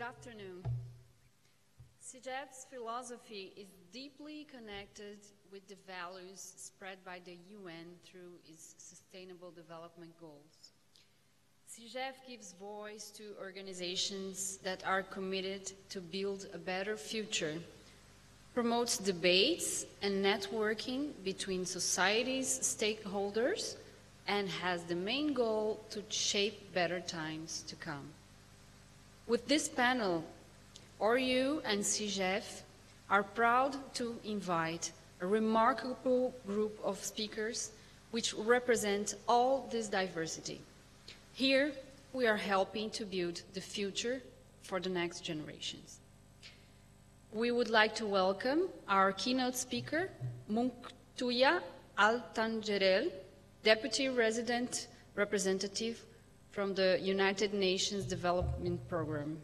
Good afternoon. SIGEF's philosophy is deeply connected with the values spread by the UN through its Sustainable Development Goals. SIGEF gives voice to organizations that are committed to build a better future, promotes debates and networking between society's stakeholders, and has the main goal to shape better times to come. With this panel, Horyou and SIGEF are proud to invite a remarkable group of speakers which represent all this diversity. Here, we are helping to build the future for the next generations. We would like to welcome our keynote speaker, Munktuya Altangerel, Deputy Resident Representative from the United Nations Development Programme.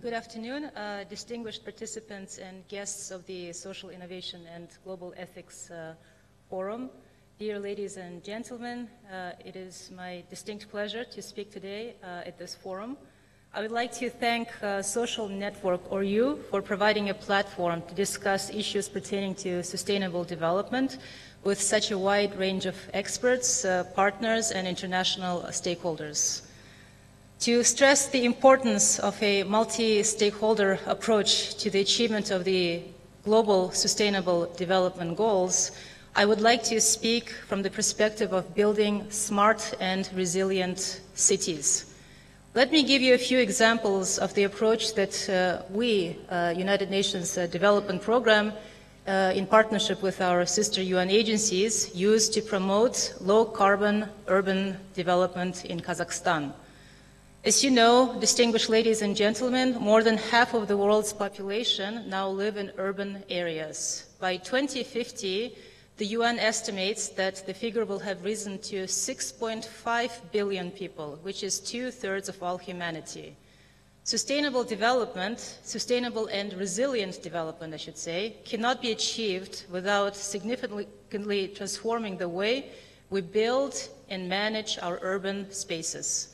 Good afternoon, distinguished participants and guests of the Social Innovation and Global Ethics Forum. Dear ladies and gentlemen, it is my distinct pleasure to speak today at this forum. I would like to thank social network Horyou for providing a platform to discuss issues pertaining to sustainable development with such a wide range of experts, partners, and international stakeholders. To stress the importance of a multi-stakeholder approach to the achievement of the global sustainable development goals, I would like to speak from the perspective of building smart and resilient cities. Let me give you a few examples of the approach that we, United Nations Development Programme, in partnership with our sister UN agencies, use to promote low-carbon urban development in Kazakhstan. As you know, distinguished ladies and gentlemen, more than half of the world's population now live in urban areas. By 2050, the UN estimates that the figure will have risen to 6.5 billion people, which is 2/3 of all humanity. Sustainable development, sustainable and resilient development, I should say, cannot be achieved without significantly transforming the way we build and manage our urban spaces.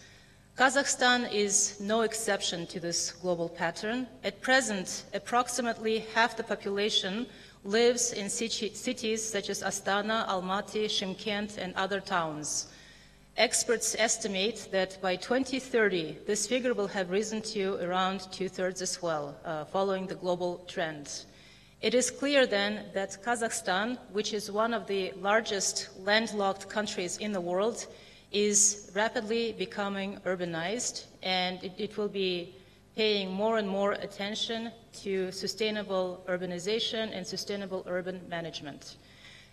Kazakhstan is no exception to this global pattern. At present, approximately half the population lives in cities such as Astana, Almaty, Shymkent, and other towns. Experts estimate that by 2030, this figure will have risen to around 2/3 as well, following the global trend. It is clear then that Kazakhstan, which is one of the largest landlocked countries in the world, is rapidly becoming urbanized, and it will be paying more and more attention to sustainable urbanization and sustainable urban management.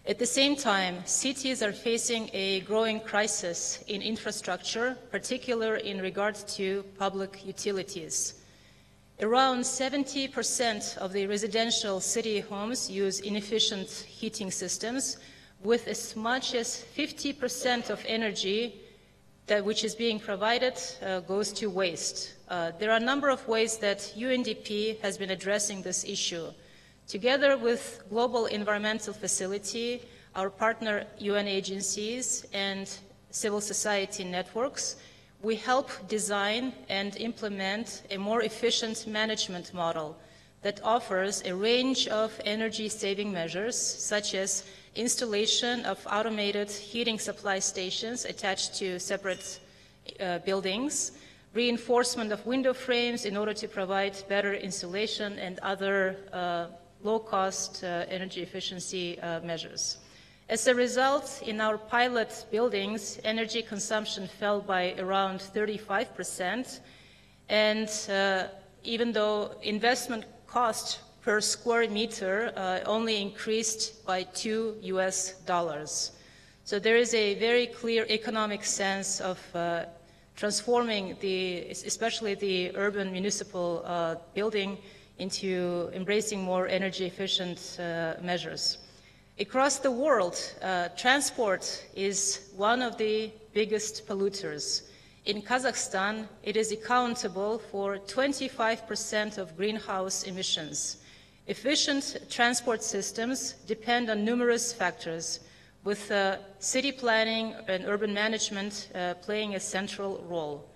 At the same time, cities are facing a growing crisis in infrastructure, particularly in regard to public utilities. Around 70% of the residential city homes use inefficient heating systems, with as much as 50% of energy which is being provided goes to waste. There are a number of ways that UNDP has been addressing this issue. Together with Global Environmental Facility, our partner UN agencies, and civil society networks, we help design and implement a more efficient management model that offers a range of energy-saving measures, such as installation of automated heating supply stations attached to separate buildings, reinforcement of window frames in order to provide better insulation, and other low-cost energy efficiency measures. As a result, in our pilot buildings, energy consumption fell by around 35%, and even though investment cost per square meter only increased by $2. So there is a very clear economic sense of transforming especially the urban municipal building into embracing more energy efficient measures. Across the world, transport is one of the biggest polluters. In Kazakhstan, it is accountable for 25% of greenhouse emissions. Efficient transport systems depend on numerous factors, with city planning and urban management playing a central role.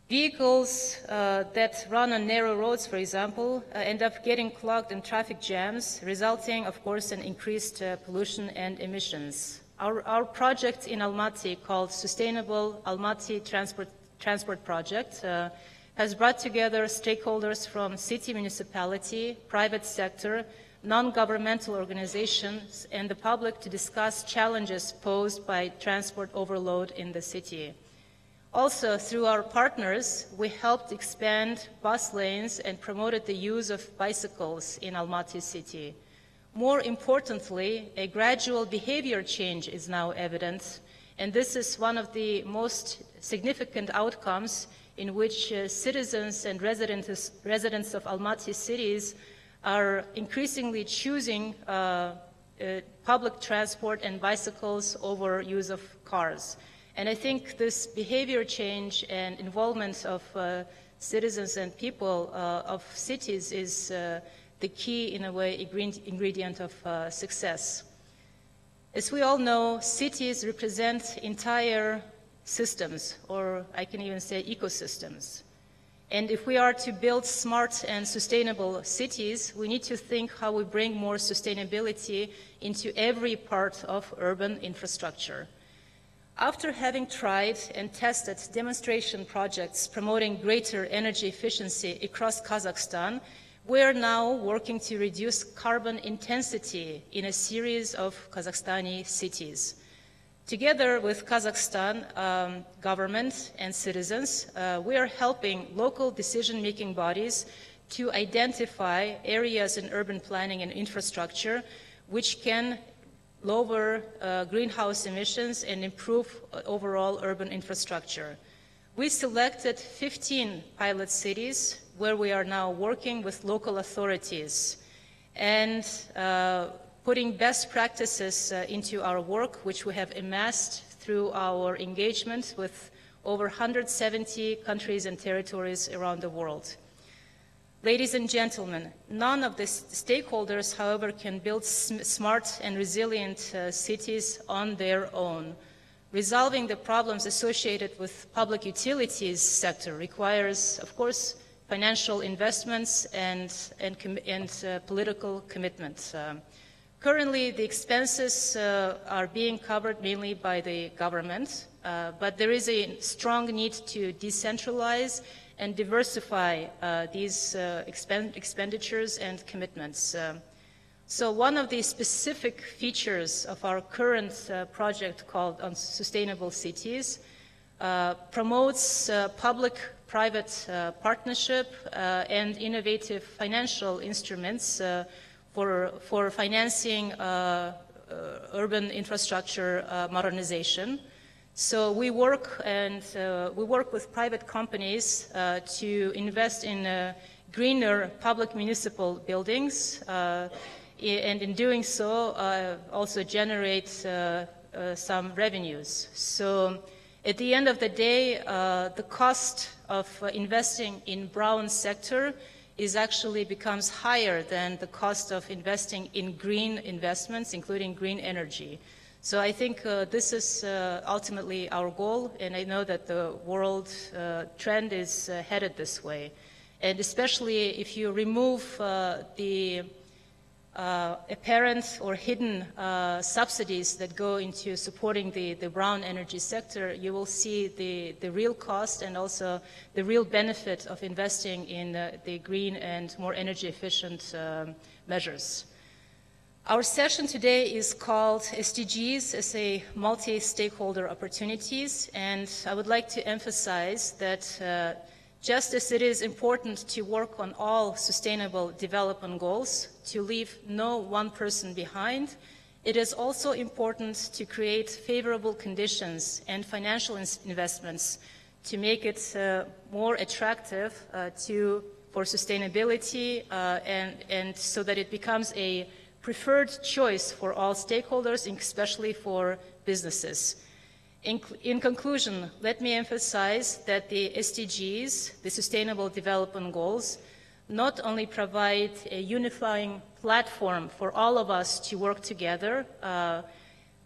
Vehicles that run on narrow roads, for example, end up getting clogged in traffic jams, resulting, of course, in increased pollution and emissions. Our project in Almaty, called Sustainable Almaty Transport Project, has brought together stakeholders from city municipality, private sector, non-governmental organizations, and the public to discuss challenges posed by transport overload in the city. Also, through our partners, we helped expand bus lanes and promoted the use of bicycles in Almaty city. More importantly, a gradual behavior change is now evident, and this is one of the most significant outcomes in which citizens and residents of Almaty cities are increasingly choosing public transport and bicycles over use of cars. And I think this behavior change and involvement of citizens and people of cities is the key, in a way, ingredient of success. As we all know, cities represent entire systems, or I can even say ecosystems. And if we are to build smart and sustainable cities, we need to think how we bring more sustainability into every part of urban infrastructure. After having tried and tested demonstration projects promoting greater energy efficiency across Kazakhstan, we are now working to reduce carbon intensity in a series of Kazakhstani cities. Together with Kazakhstan government and citizens, we are helping local decision-making bodies to identify areas in urban planning and infrastructure which can lower greenhouse emissions and improve overall urban infrastructure. We selected 15 pilot cities where we are now working with local authorities and putting best practices into our work, which we have amassed through our engagement with over 170 countries and territories around the world. Ladies and gentlemen, none of the stakeholders, however, can build smart and resilient cities on their own. Resolving the problems associated with public utilities sector requires, of course, financial investments and political commitment. Currently, the expenses are being covered mainly by the government, but there is a strong need to decentralize and diversify these expenditures and commitments. So one of the specific features of our current project called On Sustainable Cities promotes public-private partnership and innovative financial instruments for financing urban infrastructure modernization. So we work with private companies to invest in greener public municipal buildings, and in doing so also generate some revenues. So at the end of the day, the cost of investing in brown sector is actually becomes higher than the cost of investing in green investments, including green energy. So I think this is ultimately our goal, and I know that the world trend is headed this way. And especially if you remove the apparent or hidden subsidies that go into supporting the brown energy sector, you will see the real cost and also the real benefit of investing in the green and more energy efficient measures. Our session today is called SDGs as a multi-stakeholder opportunities, and I would like to emphasize that just as it is important to work on all sustainable development goals, to leave no one person behind, it is also important to create favorable conditions and financial investments to make it more attractive for sustainability and so that it becomes a preferred choice for all stakeholders, especially for businesses. In conclusion, let me emphasize that the SDGs, the Sustainable Development Goals, not only provide a unifying platform for all of us to work together,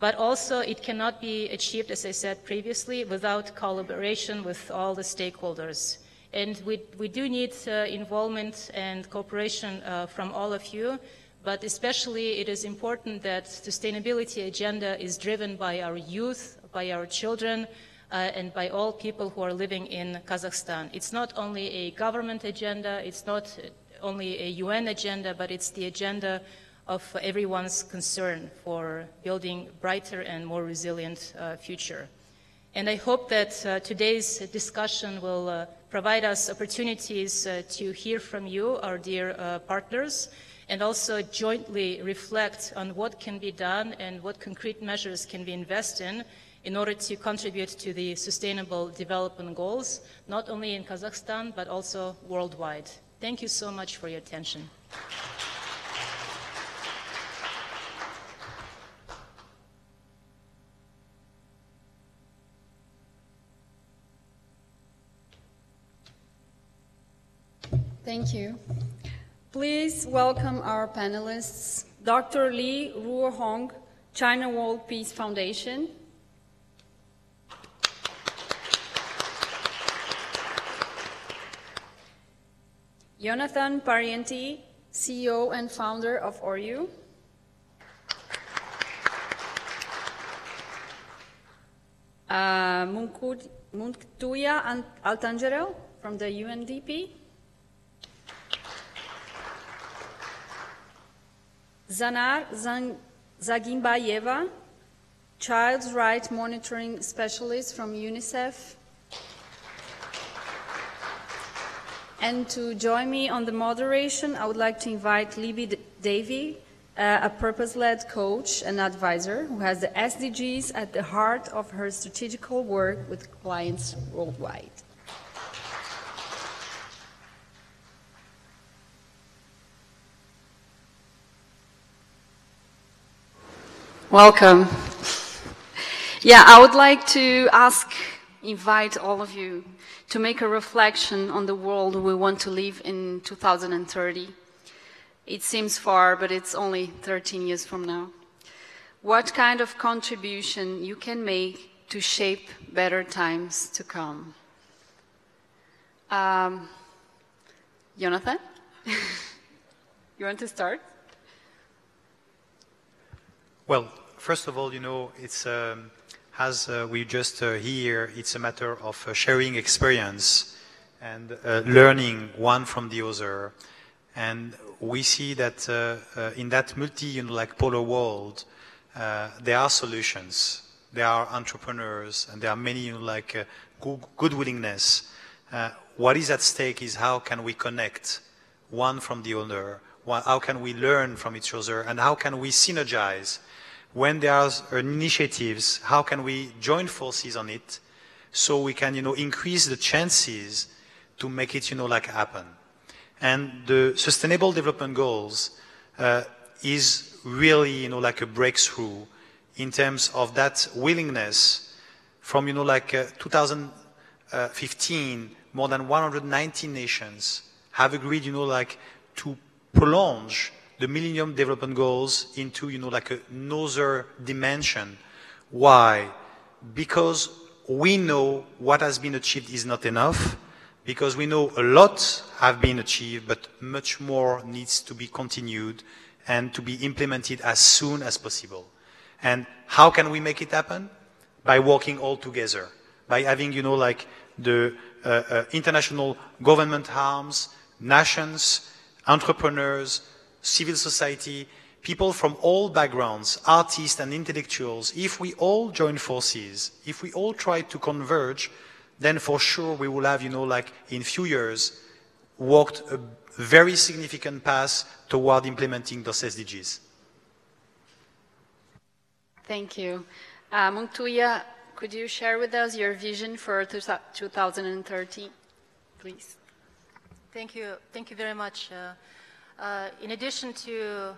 but also it cannot be achieved, as I said previously, without collaboration with all the stakeholders. And we do need involvement and cooperation from all of you, but especially it is important that sustainability agenda is driven by our youth, by our children, and by all people who are living in Kazakhstan. It's not only a government agenda, it's not only a UN agenda, but it's the agenda of everyone's concern for building a brighter and more resilient future. And I hope that today's discussion will provide us opportunities to hear from you, our dear partners, and also jointly reflect on what can be done and what concrete measures can be invested in order to contribute to the Sustainable Development Goals, not only in Kazakhstan, but also worldwide. Thank you so much for your attention. Thank you. Please welcome our panelists, Dr. Li Ruohong, China World Peace Foundation. Jonathan Parienti, CEO and founder of Horyou. Munktuya Altangerel from the UNDP. Zanar Zagimbayeva, Child Rights Monitoring Specialist from UNICEF. And to join me on the moderation, I would like to invite Libby Davy, a purpose-led coach and advisor who has the SDGs at the heart of her strategical work with clients worldwide. Welcome. Yeah, I would like to invite all of you to make a reflection on the world we want to live in 2030. It seems far, but it's only 13 years from now. What kind of contribution you can make to shape better times to come? Jonathan, you want to start? Well, first of all, you know, it's as we just hear, it's a matter of sharing experience and learning one from the other. And we see that in that polar world, there are solutions, there are entrepreneurs, and there are many good willingness. What is at stake is how can we connect one from the other, how can we learn from each other, and how can we synergize. When there are initiatives, how can we join forces on it so we can, increase the chances to make it, happen. And the Sustainable Development Goals is really, a breakthrough in terms of that willingness from, 2015, more than 190 nations have agreed, to prolong the Millennium Development Goals into, another dimension. Why? Because we know what has been achieved is not enough, because we know a lot have been achieved, but much more needs to be continued and to be implemented as soon as possible. And how can we make it happen? By working all together, by having, the international government arms, nations, entrepreneurs, civil society, people from all backgrounds, artists and intellectuals. If we all join forces, if we all try to converge, then for sure we will have, in few years, walked a very significant path toward implementing those SDGs. Thank you. Munktuya, could you share with us your vision for 2030, please? Thank you very much. In addition to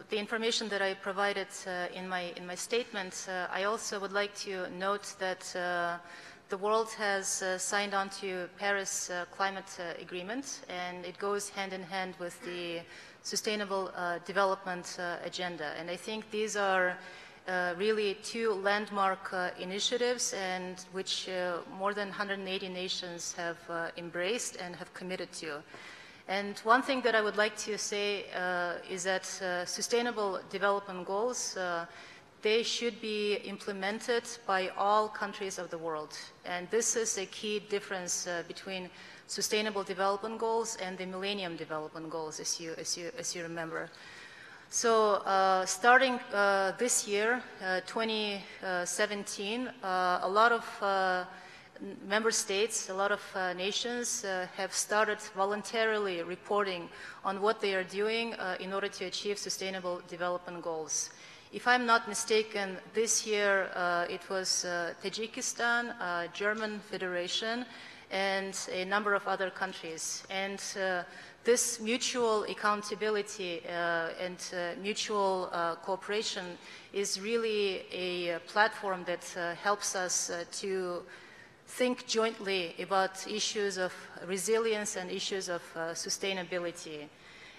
the information that I provided in my statement, I also would like to note that the world has signed on to Paris Climate Agreement, and it goes hand in hand with the Sustainable Development Agenda. And I think these are really two landmark initiatives, and which more than 180 nations have embraced and have committed to. And one thing that I would like to say is that Sustainable Development Goals, they should be implemented by all countries of the world. And this is a key difference between Sustainable Development Goals and the Millennium Development Goals, as you remember. So starting this year, 2017, a lot of member states, a lot of nations have started voluntarily reporting on what they are doing in order to achieve Sustainable Development Goals. If I'm not mistaken, this year it was Tajikistan, German Federation, and a number of other countries. And this mutual accountability and mutual cooperation is really a platform that helps us to think jointly about issues of resilience and issues of sustainability.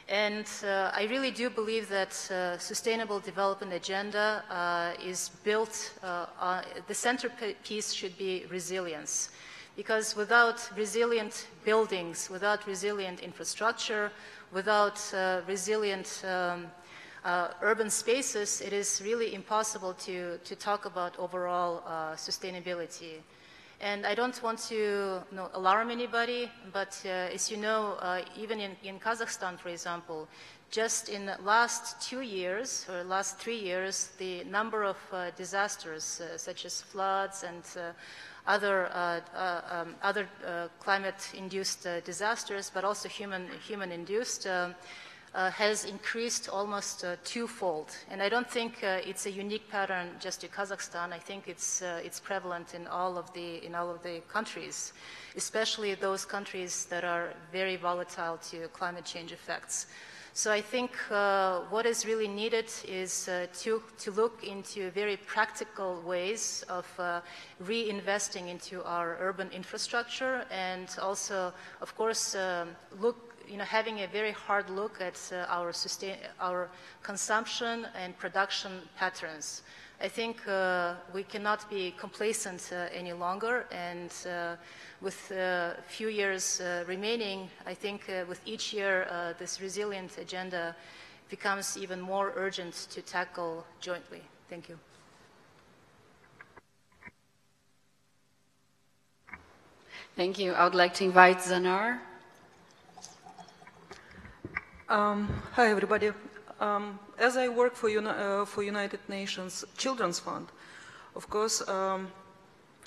And I really do believe that Sustainable Development Agenda is built, the centerpiece should be resilience. Because without resilient buildings, without resilient infrastructure, without resilient urban spaces, it is really impossible to talk about overall sustainability. And I don't want to alarm anybody, but as you know, even in Kazakhstan, for example, just in the last 2 years, or last 3 years, the number of disasters, such as floods and other climate-induced disasters, but also human-induced, has increased almost twofold. And I don't think it's a unique pattern just to Kazakhstan. I think it's prevalent in all of the countries, especially those countries that are very volatile to climate change effects. So I think what is really needed is to look into very practical ways of reinvesting into our urban infrastructure, and also, of course, having a very hard look at our consumption and production patterns. I think we cannot be complacent any longer, and with a few years remaining, I think with each year this resilient agenda becomes even more urgent to tackle jointly. Thank you. Thank you. I would like to invite Zanar. Hi, everybody. As I work for United Nations Children's Fund, of course,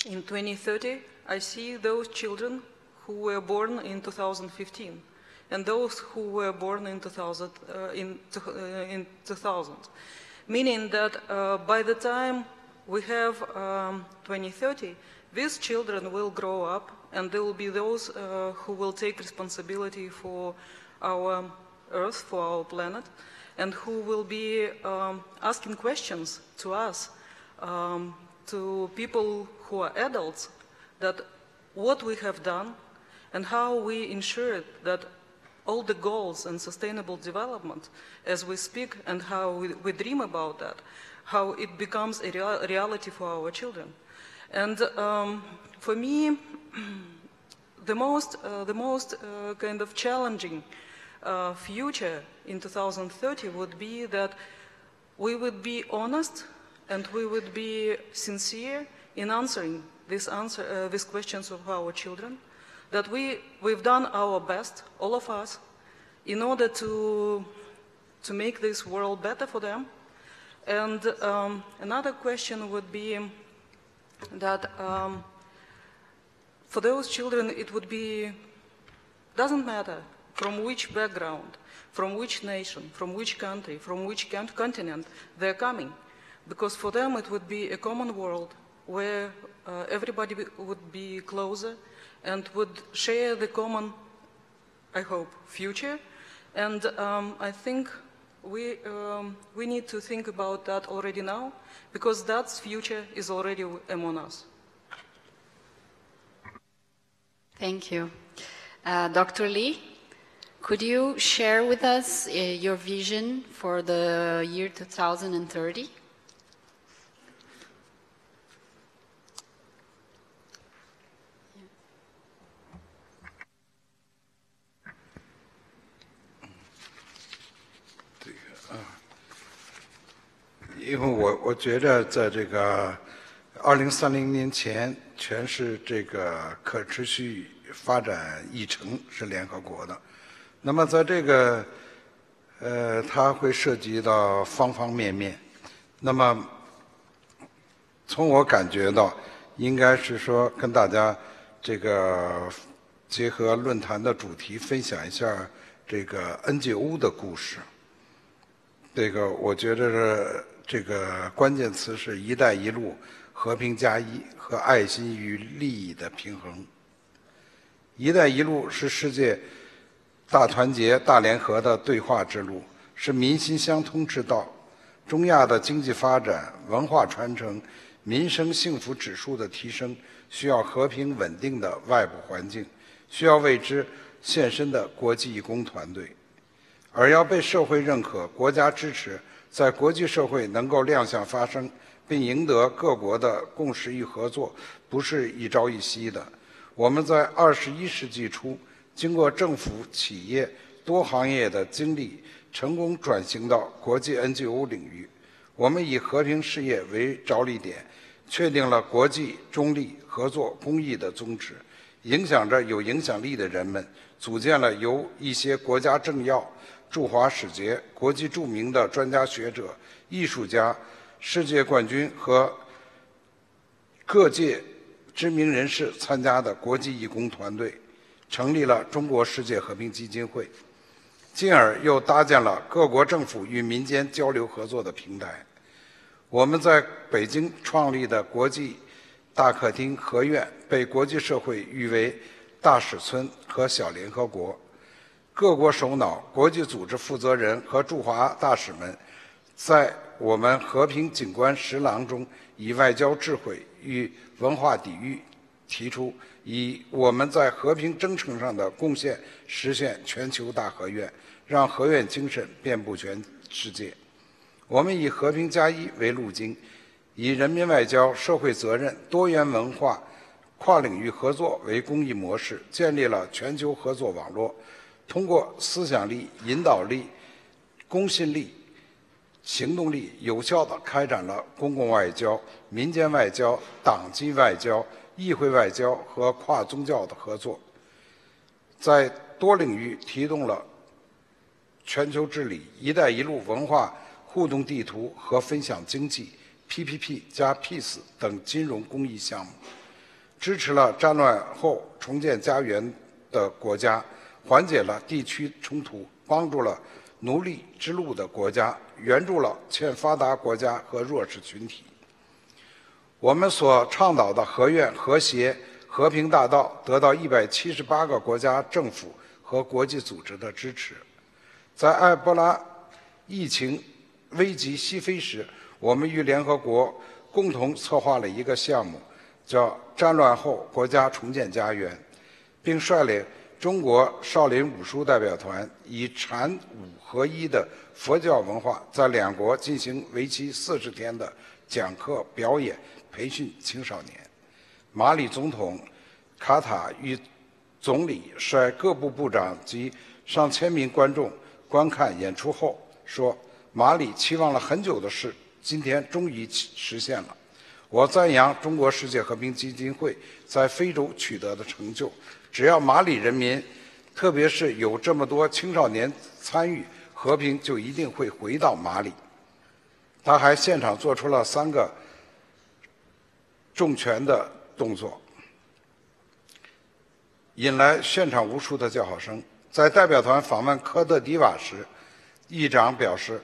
in 2030, I see those children who were born in 2015 and those who were born in 2000, meaning that by the time we have 2030, these children will grow up, and there will be those who will take responsibility for our Earth, for our planet, and who will be asking questions to us, to people who are adults, that what we have done and how we ensured that all the goals and sustainable development as we speak and how we dream about that, how it becomes a reality for our children. And for me, the most kind of challenging future in 2030 would be that we would be honest and we would be sincere in answering these questions of our children, that we've done our best, all of us, in order to make this world better for them. And another question would be that for those children it would be, doesn't matter from which background, from which nation, from which country, from which continent they're coming, because for them it would be a common world where everybody would be closer and would share the common, I hope, future, And I think we need to think about that already now, because that future is already among us. Thank you. Dr. Lee, could you share with us your vision for the year 2030?因为我觉得在这个2030年前，全是这个可持续发展议程是联合国的。那么在这个它会涉及到方方面面。那么从我感觉到，应该是说跟大家这个结合论坛的主题，分享一下这个 NGO 的故事。这个我觉得这个关键词是“一带一路”、和平+1和爱心与利益的平衡。“一带一路”是世界大团结、大联合的对话之路，是民心相通之道。中亚的经济发展、文化传承、民生幸福指数的提升，需要和平稳定的外部环境，需要为之献身的国际义工团队。而要被社会认可、国家支持，在国际社会能够亮相发声，并赢得各国的共识与合作，不是一朝一夕的。我们在21世纪初，经过政府、企业多行业的经历，成功转型到国际 NGO 领域。我们以和平事业为着力点，确定了国际中立、合作、公益的宗旨，影响着有影响力的人们，组建了由一些国家政要、驻华使节、国际著名的专家学者、艺术家、世界冠军和各界知名人士参加的国际义工团队，成立了中国世界和平基金会，进而又搭建了各国政府与民间交流合作的平台。我们在北京创立的国际大客厅和院，被国际社会誉为大使村和小联合国。各国首脑、国际组织负责人和驻华大使们，在我们和平景观十廊中，以外交智慧与文化底蕴提出，以我们在和平征程上的贡献，实现全球大和院，让和院精神遍布全世界。我们以和平+1为路径，以人民外交、社会责任、多元文化、跨领域合作为公益模式，建立了全球合作网络。通过思想力、引导力、公信力、行动力，有效地开展了公共外交、民间外交、党纪外交、议会外交和跨宗教的合作，在多领域提动了全球治理、一带一路文化互动地图和分享经济、PPP 加 Peace 等金融公益项目，支持了战乱后重建家园的国家，缓解了地区冲突，帮助了奴隶之路的国家，援助了欠发达国家和弱势群体。我们所倡导的和院、和谐、和平大道得到178个国家政府和国际组织的支持。在埃博拉疫情危及西非时，我们与联合国共同策划了一个项目，叫“战乱后国家重建家园”，并率领中国少林武术代表团以禅武合一的佛教文化，在两国进行为期40天的讲课、表演、培训青少年。马里总统卡塔与总理率各部部长及上千名观众观看演出后说：“马里期望了很久的事，今天终于实现了。”我赞扬中国世界和平基金会在非洲取得的成就。只要马里人民，特别是有这么多青少年参与，和平就一定会回到马里。他还现场做出了3个重拳的动作，引来现场无数的叫好声。在代表团访问科特迪瓦时，议长表示，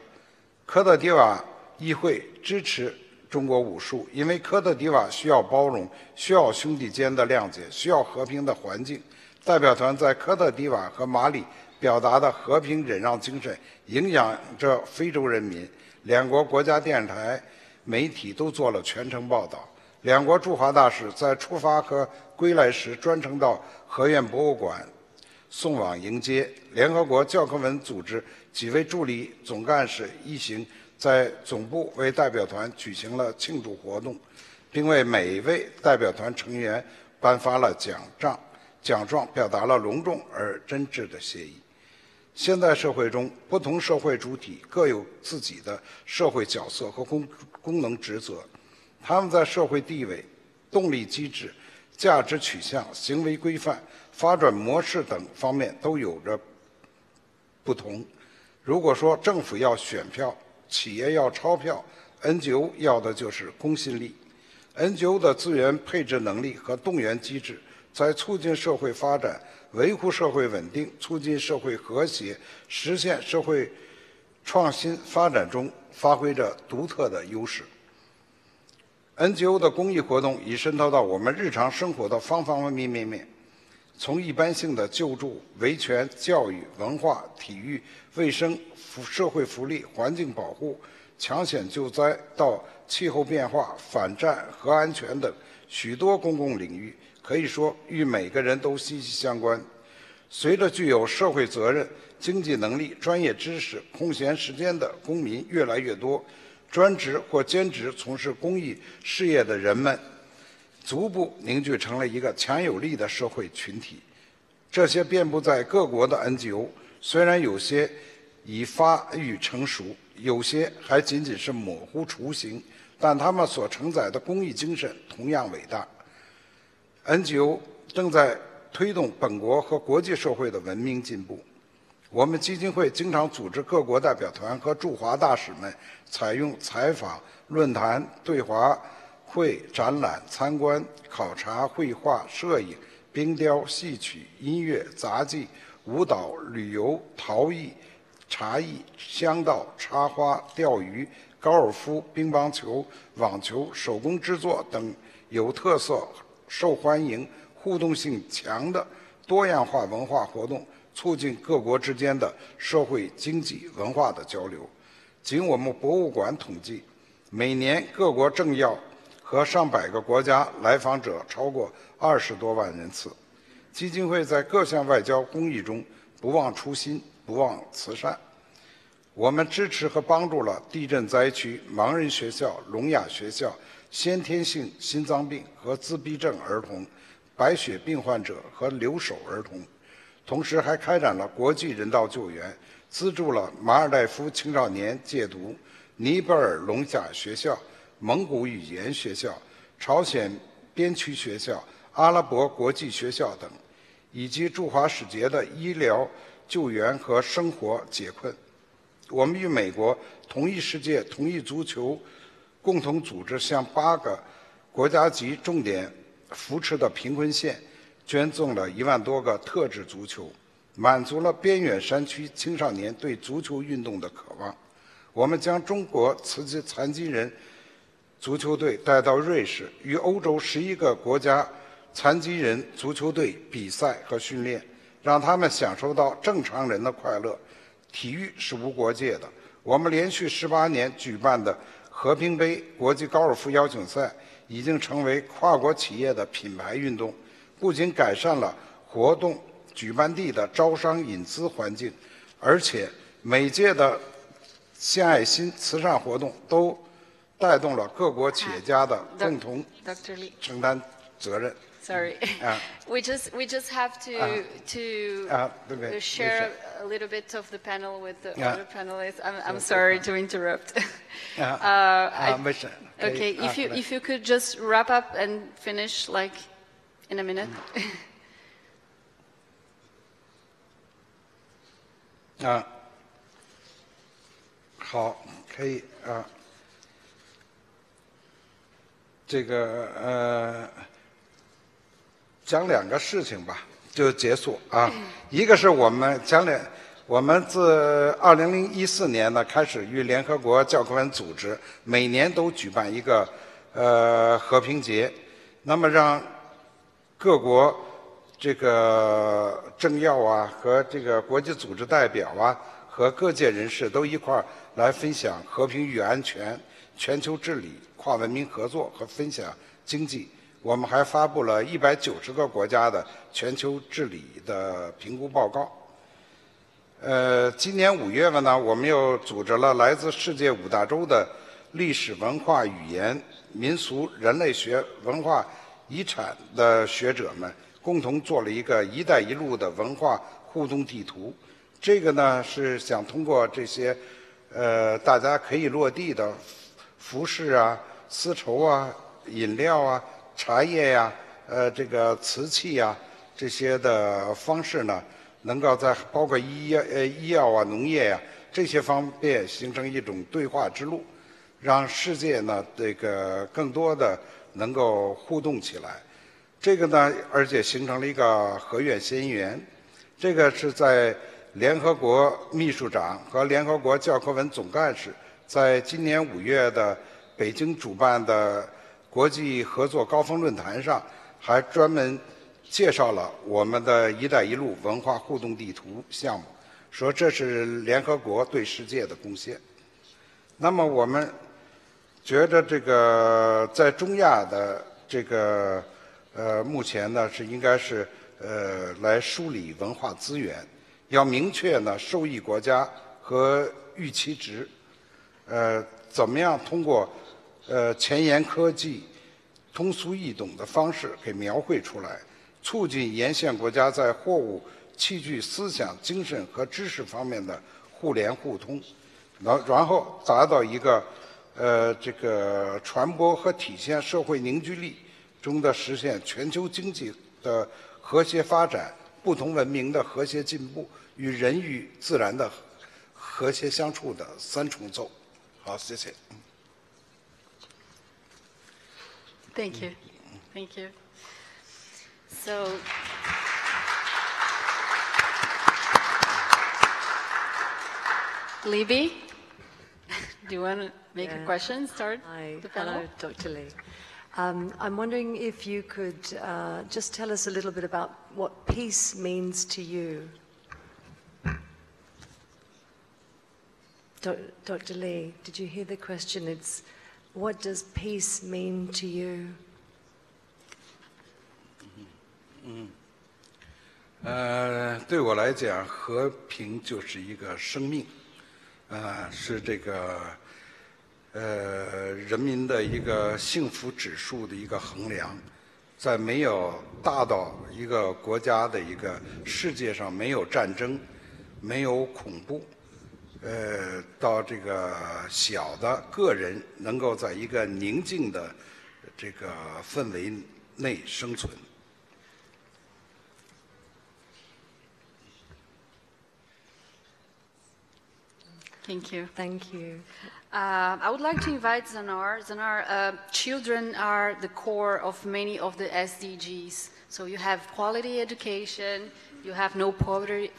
科特迪瓦议会支持中国武术，因为科特迪瓦需要包容，需要兄弟间的谅解，需要和平的环境。代表团在科特迪瓦和马里表达的和平忍让精神影响着非洲人民。两国国家电视台、媒体都做了全程报道。两国驻华大使在出发和归来时专程到河苑博物馆送往迎接。联合国教科文组织几位助理总干事一行在总部为代表团举行了庆祝活动，并为每一位代表团成员颁发了奖状，表达了隆重而真挚的谢意。现代社会中，不同社会主体各有自己的社会角色和功能职责，他们在社会地位、动力机制、价值取向、行为规范、发展模式等方面都有着不同。如果说政府要选票，企业要钞票， NGO 要的就是公信力。NGO 的资源配置能力和动员机制，在促进社会发展、维护社会稳定、促进社会和谐、实现社会创新发展中发挥着独特的优势。NGO 的公益活动已渗透到我们日常生活的方方面面，从一般性的救助、维权、教育、文化、体育、卫生、社会福利、环境保护、抢险救灾，到气候变化、反战、核安全等许多公共领域，可以说与每个人都息息相关。随着具有社会责任、经济能力、专业知识、空闲时间的公民越来越多，专职或兼职从事公益事业的人们逐步凝聚成了一个强有力的社会群体。这些遍布在各国的 NGO， 虽然有些已发育成熟，有些还仅仅是模糊雏形，但他们所承载的公益精神同样伟大。NGO 正在推动本国和国际社会的文明进步。我们基金会经常组织各国代表团和驻华大使们采用采访、论坛、对华会、展览、参观、考察、绘画、摄影、冰雕、戏曲、音乐、杂技、舞蹈、旅游、陶艺、茶艺、香道、插花、钓鱼、高尔夫、乒乓球、网球、手工制作等有特色、受欢迎、互动性强的多样化文化活动，促进各国之间的社会、经济、文化的交流。仅我们博物馆统计，每年各国政要和上百个国家来访者超过20多万人次。基金会在各项外交公益中不忘初心，不忘慈善。我们支持和帮助了地震灾区、盲人学校、聋哑学校、先天性心脏病和自闭症儿童、白血病患者和留守儿童，同时还开展了国际人道救援，资助了马尔代夫青少年戒毒、尼泊尔聋哑学校、蒙古语言学校、朝鲜边区学校、阿拉伯国际学校等，以及驻华使节的医疗救援和生活解困。我们与美国同一世界同一足球共同组织向8个国家级重点扶持的贫困县捐赠了1万多个特制足球，满足了边远山区青少年对足球运动的渴望。我们将中国残疾人足球队带到瑞士，与欧洲11个国家残疾人足球队比赛和训练，让他们享受到正常人的快乐。体育是无国界的。我们连续18年举办的和平杯国际高尔夫邀请赛已经成为跨国企业的品牌运动，不仅改善了活动举办地的招商引资环境，而且每届的献爱心慈善活动都带动了各国企业家的共同承担责任。Sorry, we just have to share a little bit of the panel with the other panelists. I'm sorry to interrupt. Okay, if you could just wrap up and finish like in a minute. 好，可以这个讲2个事情吧，就结束啊。一个是我们自2014年呢开始与联合国教科文组织每年都举办一个和平节，那么让各国这个政要啊和这个国际组织代表啊和各界人士都一块儿来分享和平与安全、全球治理、跨文明合作和分享经济。我们还发布了190个国家的全球治理的评估报告。今年5月份呢，我们又组织了来自世界5大洲的历史文化语言、民俗、人类学、文化遗产的学者们，共同做了一个“一带一路”的文化互动地图。这个呢是想通过这些大家可以落地的服饰啊、丝绸啊、饮料啊、茶叶呀、这个瓷器呀这些的方式呢，能够在包括医药啊、农业呀这些方面形成一种对话之路，让世界呢这个更多的能够互动起来。这个呢，而且形成了一个和愿先言，这个是在联合国秘书长和联合国教科文总干事在今年5月的北京主办的国际合作高峰论坛上，还专门介绍了我们的“一带一路”文化互动地图项目，说这是联合国对世界的贡献。那么我们觉得这个在中亚的这个目前呢是应该是来梳理文化资源，要明确呢受益国家和预期值，怎么样通过前沿科技、通俗易懂的方式给描绘出来，促进沿线国家在货物、器具、思想、精神和知识方面的互联互通，然后达到一个这个传播和体现社会凝聚力中的实现全球经济的和谐发展、不同文明的和谐进步与人与自然的和谐相处的3重奏。好，谢谢。Thank you. Thank you. So, Libby, do you want to make a question? Start the panel? Hello, Dr. Lee. I'm wondering if you could just tell us a little bit about what peace means to you. Dr. Lee, did you hear the question? It's, what does peace mean to you? 对我来讲，和平就是一个生命，是这个人民的一个幸福指数的一个衡量。在没有大到一个国家的一个世界上没有战争，没有恐怖，到这个小的个人能够在一个宁静的这个氛围内生存。Thank you. Thank you. I would like to invite Zanar. Zanar, children are the core of many of the SDGs. So you have quality education, you have no poverty,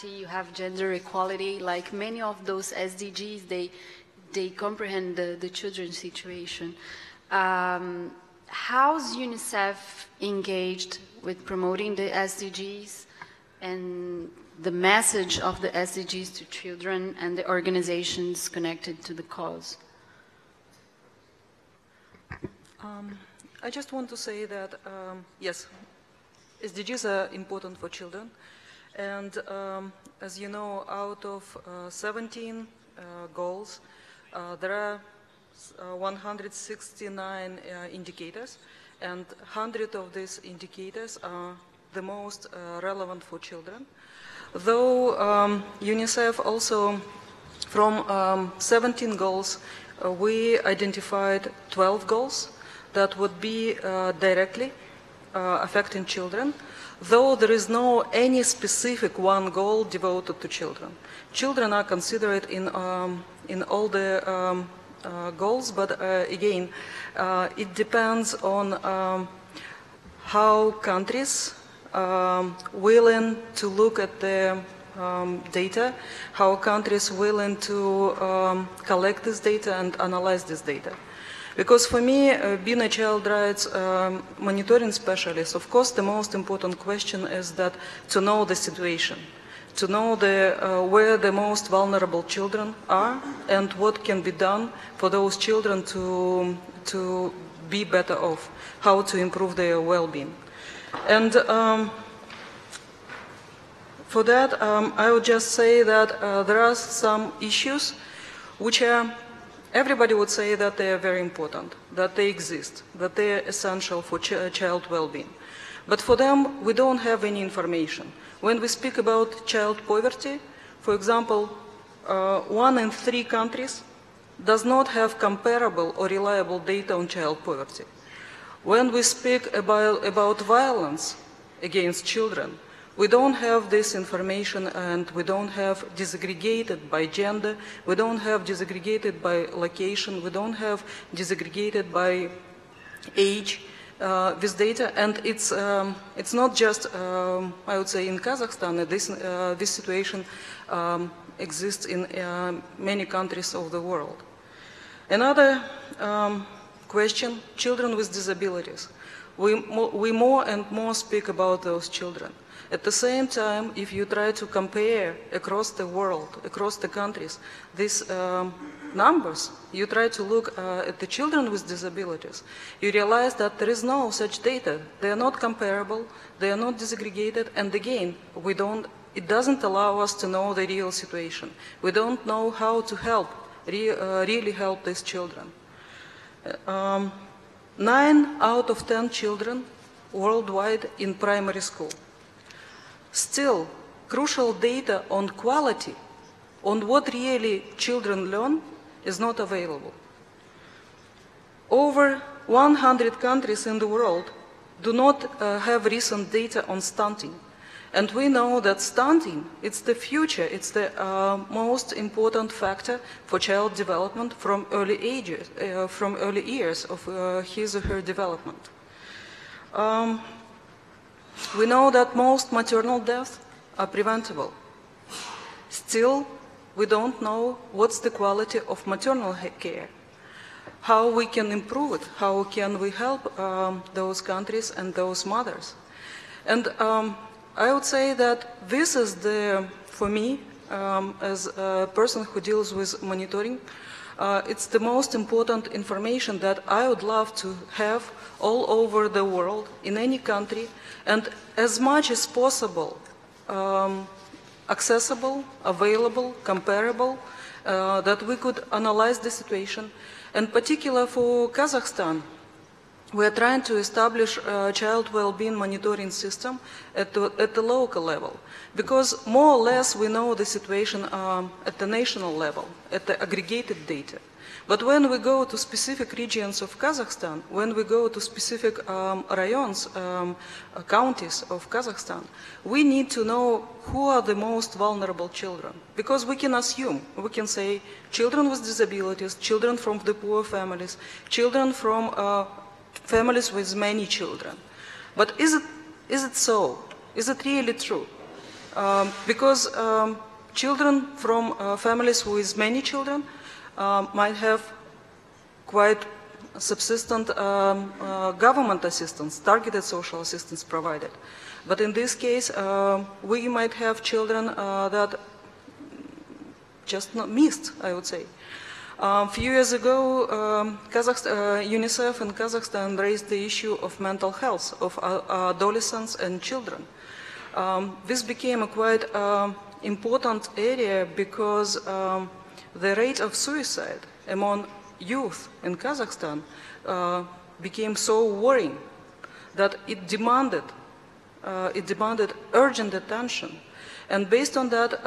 you have gender equality. Like many of those SDGs, they comprehend the children's situation. How's UNICEF engaged with promoting the SDGs and the message of the SDGs to children and the organizations connected to the cause? I just want to say that, yes, SDGs are important for children. And as you know, out of 17 goals, there are 169 indicators, and 100 of these indicators are the most relevant for children. Though UNICEF also, from 17 goals, we identified 12 goals that would be directly affecting children, though there is no any specific one goal devoted to children. Children are considered in all the goals, but again, it depends on how countries willing to look at the data, how countries willing to collect this data and analyze this data. Because for me, being a child rights monitoring specialist, of course, the most important question is that to know the situation, to know where the most vulnerable children are and what can be done for those children to be better off, how to improve their well-being. And for that, I would just say that there are some issues which are, everybody would say that they are very important, that they exist, that they are essential for child well-being. But for them, we don't have any information. When we speak about child poverty, for example, 1 in 3 countries does not have comparable or reliable data on child poverty. When we speak about violence against children, we don't have this information, and we don't have disaggregated by gender, we don't have disaggregated by location, we don't have disaggregated by age this data, and it's not just, I would say, in Kazakhstan. This situation exists in many countries of the world. Another question, children with disabilities. We more and more speak about those children. At the same time, if you try to compare across the world, across the countries, these numbers, you try to look at the children with disabilities, you realize that there is no such data. They are not comparable, they are not disaggregated, and again, it doesn't allow us to know the real situation. We don't know how to help, really help these children. 9 out of 10 children worldwide in primary school. Still, crucial data on quality, on what really children learn, is not available. Over 100 countries in the world do not have recent data on stunting. And we know that stunting, it's the future, it's the most important factor for child development from early ages, from early years of his or her development. We know that most maternal deaths are preventable. Still, we don't know what's the quality of maternal care, how we can improve it, how can we help those countries and those mothers. And I would say that this is for me, as a person who deals with monitoring, it's the most important information that I would love to have all over the world, in any country, and as much as possible accessible, available, comparable, that we could analyze the situation. And particularly for Kazakhstan, we are trying to establish a child well-being monitoring system at the local level, because more or less we know the situation at the national level, at the aggregated data. But when we go to specific regions of Kazakhstan, when we go to specific rayons, counties of Kazakhstan, we need to know who are the most vulnerable children. Because we can assume, we can say children with disabilities, children from the poor families, children from families with many children. But is it so? Is it really true? Because children from families with many children might have quite subsistent government assistance, targeted social assistance provided. But in this case, we might have children that just not missed, I would say. A few years ago, UNICEF in Kazakhstan raised the issue of mental health of adolescents and children. This became a quite important area because the rate of suicide among youth in Kazakhstan became so worrying that it demanded urgent attention. And based on that,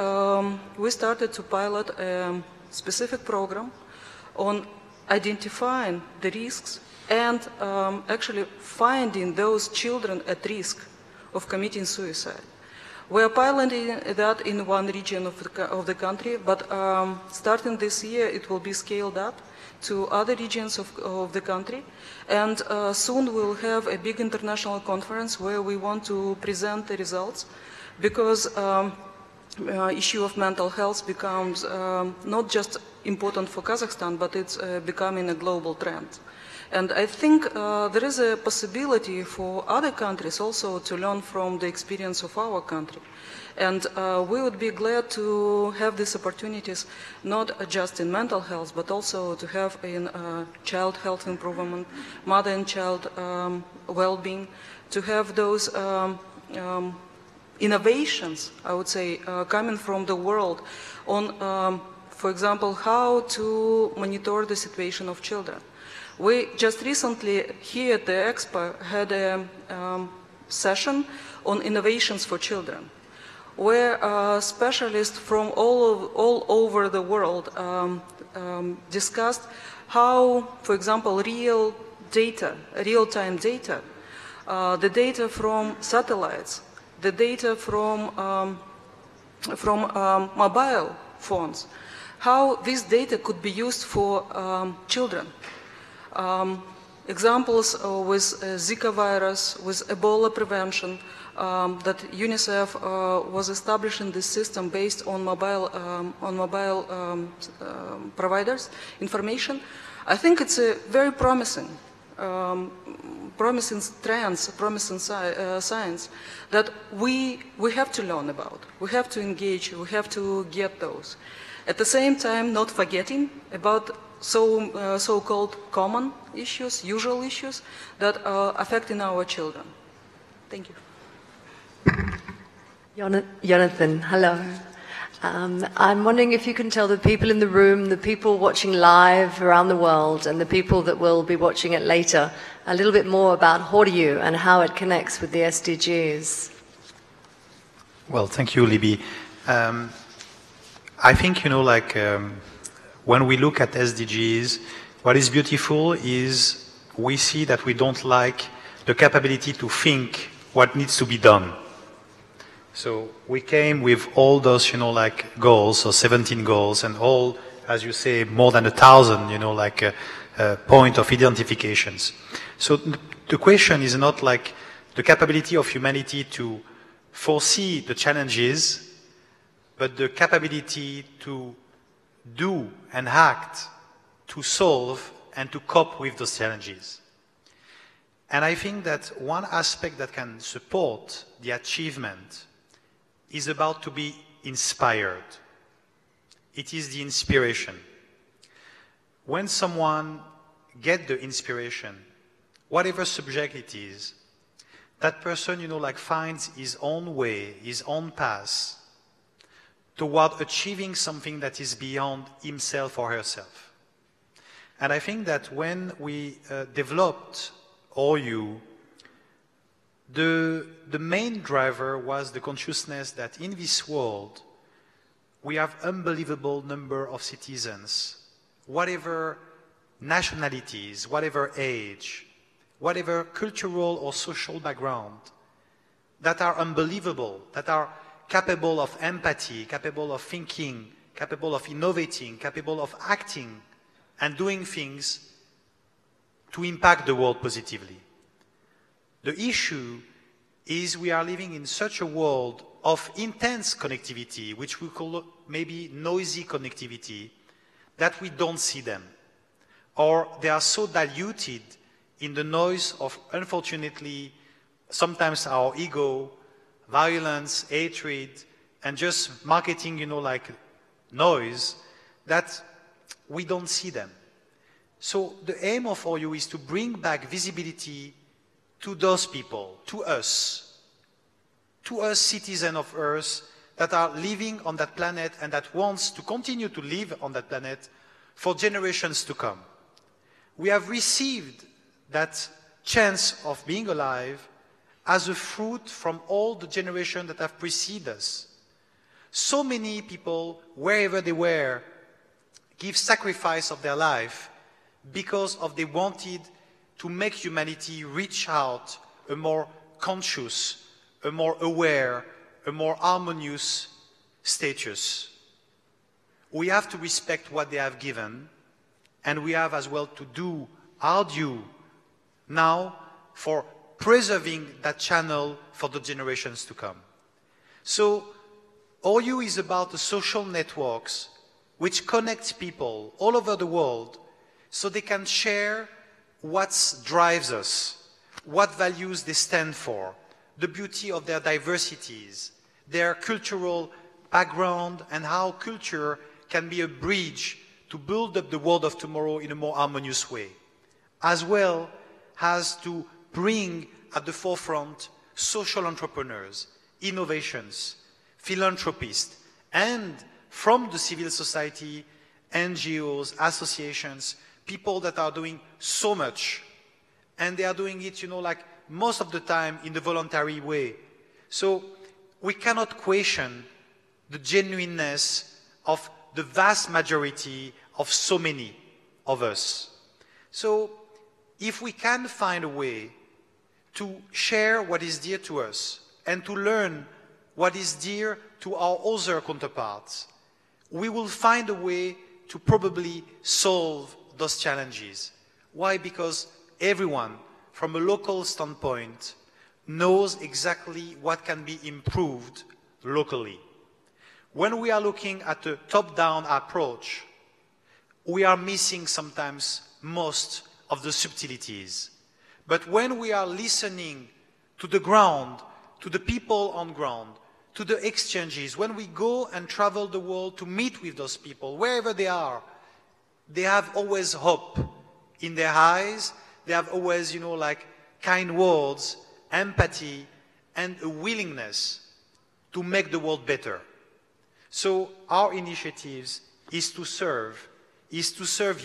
we started to pilot a specific program on identifying the risks and actually finding those children at risk of committing suicide. We are piloting that in one region of the country, but starting this year, it will be scaled up to other regions of the country. And soon we'll have a big international conference where we want to present the results, because issue of mental health becomes not just important for Kazakhstan, but it's becoming a global trend. And I think there is a possibility for other countries also to learn from the experience of our country. And we would be glad to have these opportunities, not just in mental health, but also to have in child health improvement, mother and child well-being, to have those innovations, I would say, coming from the world on, for example, how to monitor the situation of children. We just recently here at the EXPO had a session on innovations for children, where specialists from all over the world discussed how, for example, real-time data, the data from satellites, the data from mobile phones, how this data could be used for children. Examples with Zika virus, with Ebola prevention, that UNICEF was establishing this system based on mobile providers' information. I think it's a very promising trends, promising science that we have to learn about. We have to engage, we have to get those. At the same time, not forgetting about so-called common issues, usual issues that are affecting our children. Thank you. Jonathan, hello. I'm wondering if you can tell the people in the room, the people watching live around the world, and the people that will be watching it later, a little bit more about Horyou and how it connects with the SDGs. Well, thank you, Libby. I think, when we look at SDGs, what is beautiful is we see that we don't like the capability to think what needs to be done. So we came with all those, goals, so 17 goals, and all, as you say, more than 1,000, point of identifications. So the question is not like the capability of humanity to foresee the challenges, but the capability to do and act, to solve and to cope with those challenges. And I think that one aspect that can support the achievement is about to be inspired. It is the inspiration. When someone gets the inspiration, whatever subject it is, that person, finds his own way, his own path toward achieving something that is beyond himself or herself. And I think that when we developed Horyou, the main driver was the consciousness that in this world, we have unbelievable number of citizens, whatever nationalities, whatever age, whatever cultural or social background, that are unbelievable, that are capable of empathy, capable of thinking, capable of innovating, capable of acting and doing things to impact the world positively. The issue is we are living in such a world of intense connectivity, which we call maybe noisy connectivity, that we don't see them. Or they are so diluted in the noise of, unfortunately, sometimes our ego, violence, hatred, and just marketing, noise, that we don't see them. So the aim of Horyou is to bring back visibility to those people, to us citizens of Earth that are living on that planet and that wants to continue to live on that planet for generations to come. We have received that chance of being alive as a fruit from all the generations that have preceded us. So many people, wherever they were, give sacrifice of their life because they wanted to make humanity reach out a more conscious, a more aware, a more harmonious status. We have to respect what they have given, and we have as well to do our due now for preserving that channel for the generations to come. So Horyou is about the social networks which connect people all over the world so they can share what drives us, what values they stand for, the beauty of their diversities, their cultural background, and how culture can be a bridge to build up the world of tomorrow in a more harmonious way, as well as to bring at the forefront social entrepreneurs, innovations, philanthropists, and from the civil society, NGOs, associations, people that are doing so much. And they are doing it, like most of the time in the voluntary way. So we cannot question the genuineness of the vast majority of so many of us. So if we can find a way to share what is dear to us and to learn what is dear to our other counterparts, we will find a way to probably solve those challenges. Why? Because everyone, from a local standpoint, knows exactly what can be improved locally. When we are looking at a top-down approach, we are missing sometimes most of the subtleties. But when we are listening to the ground, to the people on ground, to the exchanges, when we go and travel the world to meet with those people, wherever they are, they have always hope in their eyes. They have always, like kind words, empathy, and a willingness to make the world better. So our initiatives is to serve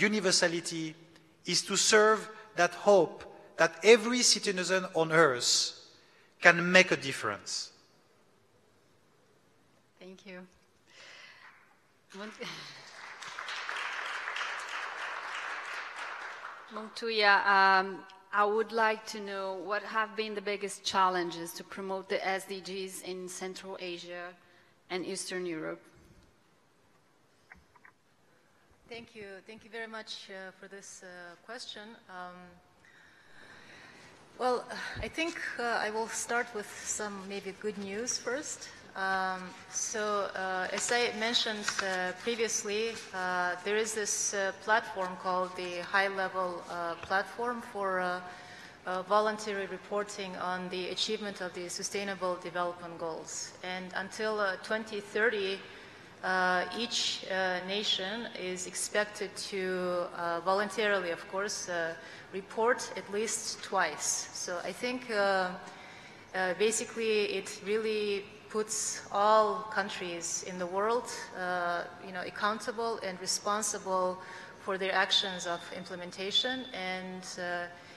universality, is to serve that hope that every citizen on earth can make a difference. Thank you. Montoya, I would like to know what have been the biggest challenges to promote the SDGs in Central Asia and Eastern Europe. Thank you. Thank you very much for this question. Well, I think I will start with some maybe good news first. As I mentioned previously, there is this platform called the High-Level Platform for voluntary reporting on the achievement of the Sustainable Development Goals. And until 2030, each nation is expected to voluntarily, of course, report at least twice. So I think basically it really puts all countries in the world, accountable and responsible for their actions of implementation, and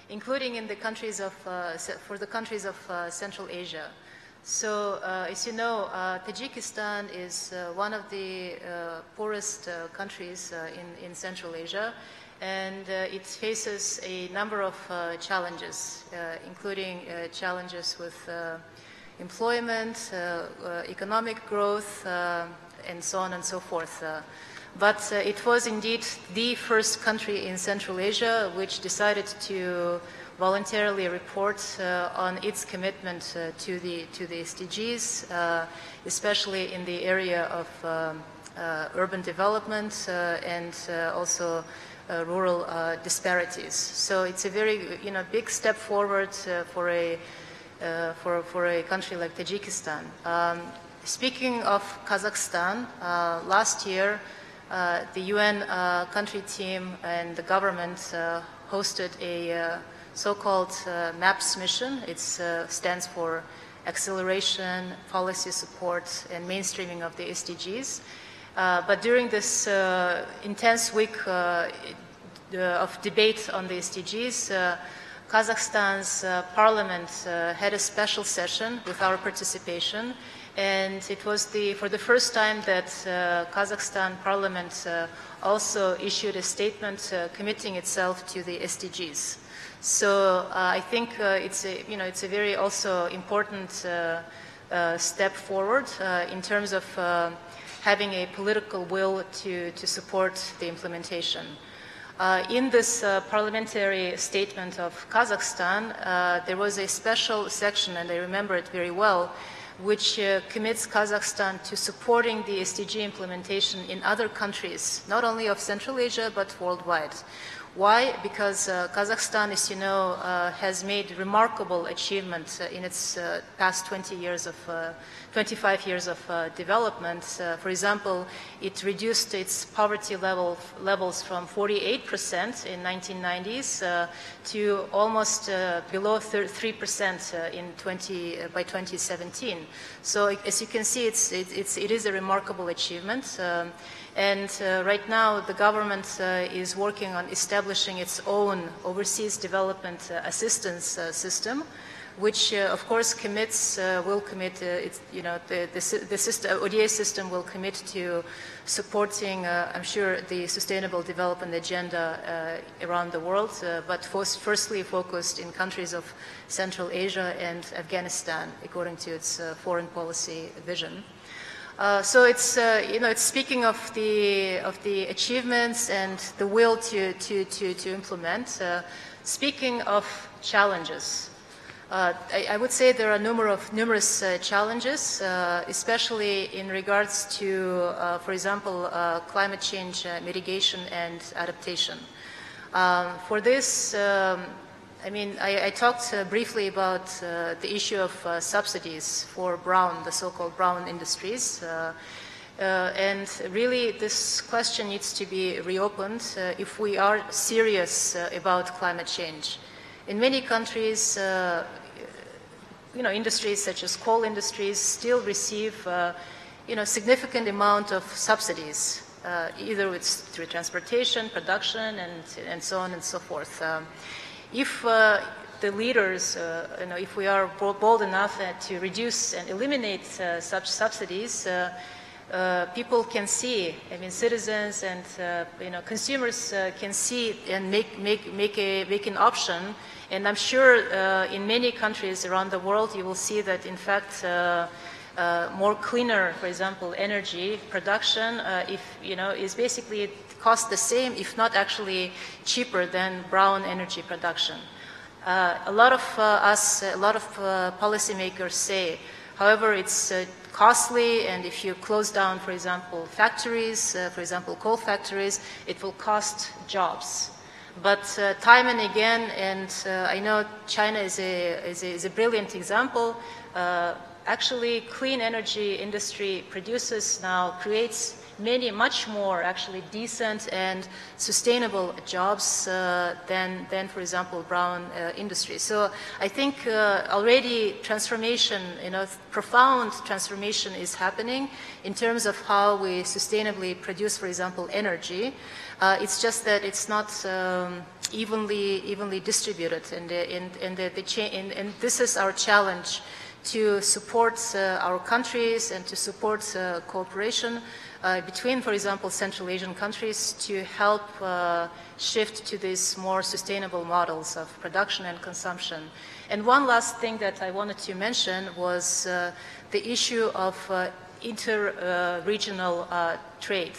including in the countries of for the countries of Central Asia. So, as you know, Tajikistan is one of the poorest countries in Central Asia, and it faces a number of challenges, including challenges with employment, economic growth, and so on and so forth. But it was indeed the first country in Central Asia which decided to voluntarily report on its commitment to the SDGs, especially in the area of urban development and also rural disparities. So it's a very big step forward for a country like Tajikistan. Speaking of Kazakhstan, last year the UN country team and the government hosted a so-called MAPS mission. It stands for Acceleration, Policy Support, and Mainstreaming of the SDGs. But during this intense week of debate on the SDGs, Kazakhstan's parliament had a special session with our participation, and it was for the first time that Kazakhstan parliament also issued a statement committing itself to the SDGs. So I think it's a very also important step forward in terms of having a political will to support the implementation. In this parliamentary statement of Kazakhstan, there was a special section, and I remember it very well, which commits Kazakhstan to supporting the SDG implementation in other countries, not only of Central Asia, but worldwide. Why? Because Kazakhstan, as you know, has made remarkable achievements in its past 25 years of development. For example, it reduced its poverty levels from 48% in 1990s to almost below 3% by 2017. So as you can see, it is a remarkable achievement. And right now, the government is working on establishing its own overseas development assistance system, which, of course, will commit, the system, ODA system will commit to supporting, I'm sure, the sustainable development agenda around the world, but firstly focused in countries of Central Asia and Afghanistan, according to its foreign policy vision. So it's it's speaking of the achievements and the will to implement. Speaking of challenges, I would say there are numerous challenges, especially in regards to, for example, climate change mitigation and adaptation. For this, I talked briefly about the issue of subsidies for the so-called brown industries. And really, this question needs to be reopened if we are serious about climate change. In many countries, industries such as coal industries still receive, significant amount of subsidies, either it's through transportation, production, and so on and so forth. If the leaders, if we are bold enough to reduce and eliminate such subsidies, people can see, citizens and consumers can see and make an option. And I'm sure in many countries around the world, you will see that in fact more cleaner, for example, energy production, is basically cost the same, if not actually cheaper than brown energy production. A lot of policymakers say, however, it's costly, and if you close down, for example, factories, for example, coal factories, it will cost jobs. But time and again, and I know China is a brilliant example, actually clean energy industry creates much more actually decent and sustainable jobs than, for example, brown industry. So I think already transformation, profound transformation is happening in terms of how we sustainably produce, for example, energy. It's just that it's not evenly distributed, and this is our challenge, to support our countries and to support cooperation between, for example, Central Asian countries to help shift to these more sustainable models of production and consumption. And one last thing that I wanted to mention was the issue of inter-regional trade.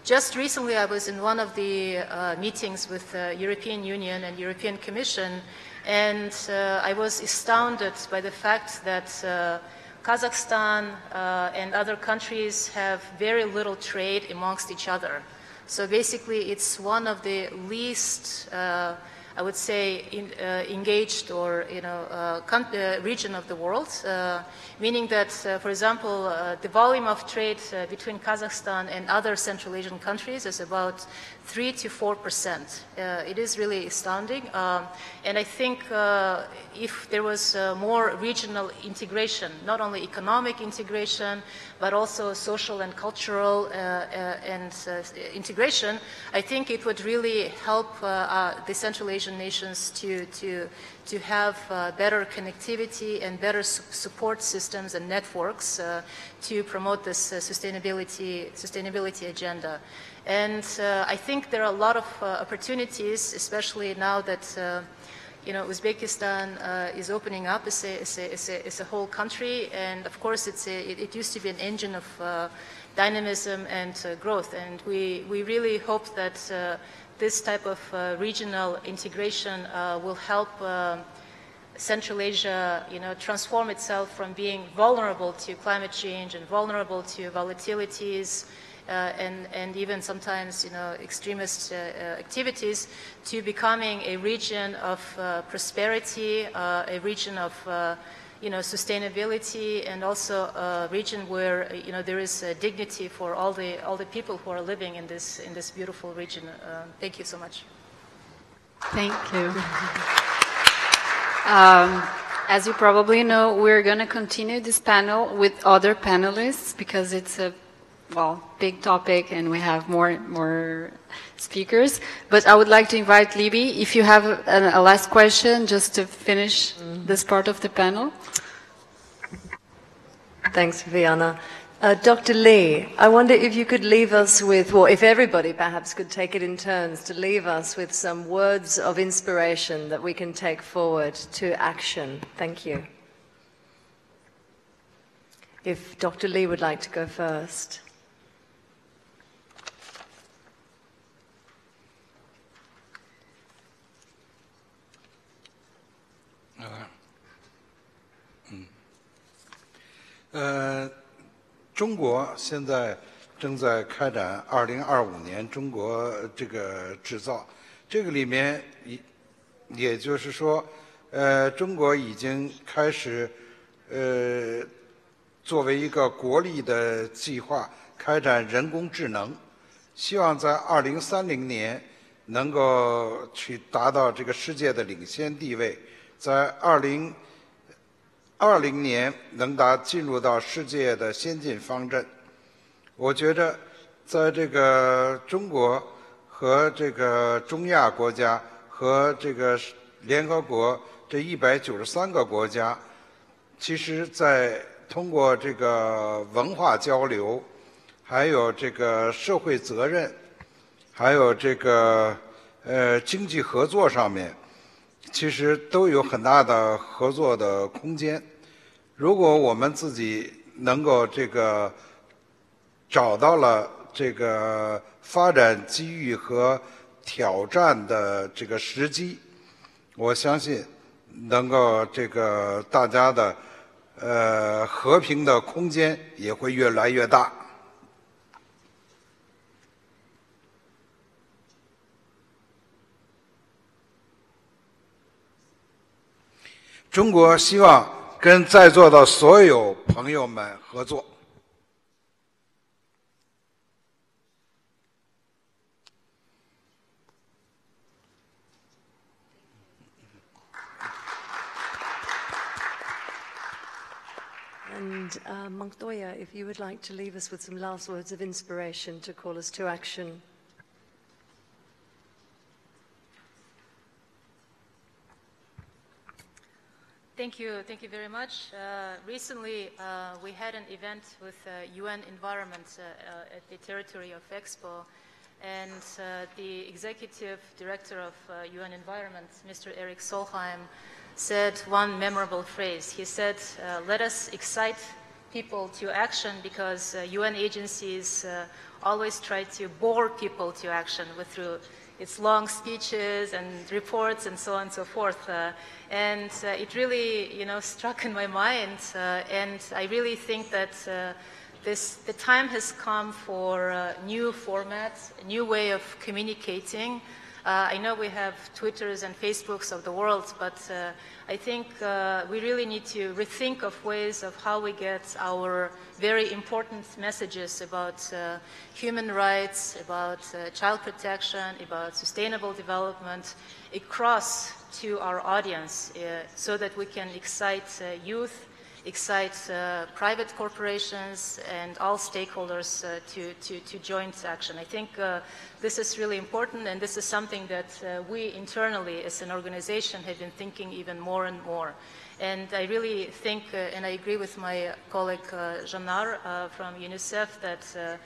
Just recently, I was in one of the meetings with the European Union and European Commission, and I was astounded by the fact that Kazakhstan and other countries have very little trade amongst each other. So basically, it's one of the least, I would say, engaged or region of the world, meaning that, for example, the volume of trade between Kazakhstan and other Central Asian countries is about 3 to 4%. It is really astounding, and I think if there was more regional integration, not only economic integration, but also social and cultural integration, I think it would really help the Central Asian nations to have better connectivity and better support systems and networks to promote this sustainability agenda. And I think there are a lot of opportunities, especially now that Uzbekistan is opening up as a whole country, and of course it used to be an engine of dynamism and growth, and we really hope that this type of regional integration will help Central Asia, transform itself from being vulnerable to climate change and vulnerable to volatilities and even sometimes, extremist activities, to becoming a region of prosperity, a region of sustainability, and also a region where there is dignity for all the people who are living in this beautiful region. Thank you so much. Thank you. As you probably know, we're going to continue this panel with other panelists because it's a big topic and we have more speakers. But I would like to invite Libby, if you have a last question, just to finish this part of the panel. Thanks, Viviana. Dr. Lee, I wonder if you could leave us with, or if everybody perhaps could take it in turns to leave us with some words of inspiration that we can take forward to action. Thank you. If Dr. Lee would like to go first. 中国现在正在开展2025年中国这个制造，这个里面也就是说，中国已经开始作为一个国力的计划开展人工智能，希望在2030年能够去达到这个世界的领先地位，在2020年能进入到世界的先进方阵。我觉着，在这个中国和这个中亚国家和这个联合国这193个国家，其实在通过这个文化交流，还有这个社会责任，还有这个经济合作上面，其实都有很大的合作的空间。如果我们自己能够这个找到了这个发展机遇和挑战的这个时机，我相信能够这个大家的和平的空间也会越来越大。中国希望跟在座的所有朋友们合作。And Montoya, if you would like to leave us with some last words of inspiration to call us to action. Thank you very much. Recently, we had an event with UN Environment at the territory of EXPO, and the executive director of UN Environment, Mr. Erik Solheim, said one memorable phrase. He said, let us excite people to action because UN agencies always try to bore people to action through its long speeches and reports and so on and so forth. And it really, struck in my mind. And I really think that the time has come for a new format, a new way of communicating. I know we have Twitters and Facebooks of the world, but I think we really need to rethink of ways of how we get our very important messages about human rights, about child protection, about sustainable development across to our audience so that we can excite youth, excite private corporations and all stakeholders to joint action. I think this is really important, and this is something that we internally as an organization have been thinking even more and more. And I really think, and I agree with my colleague Janar from UNICEF, that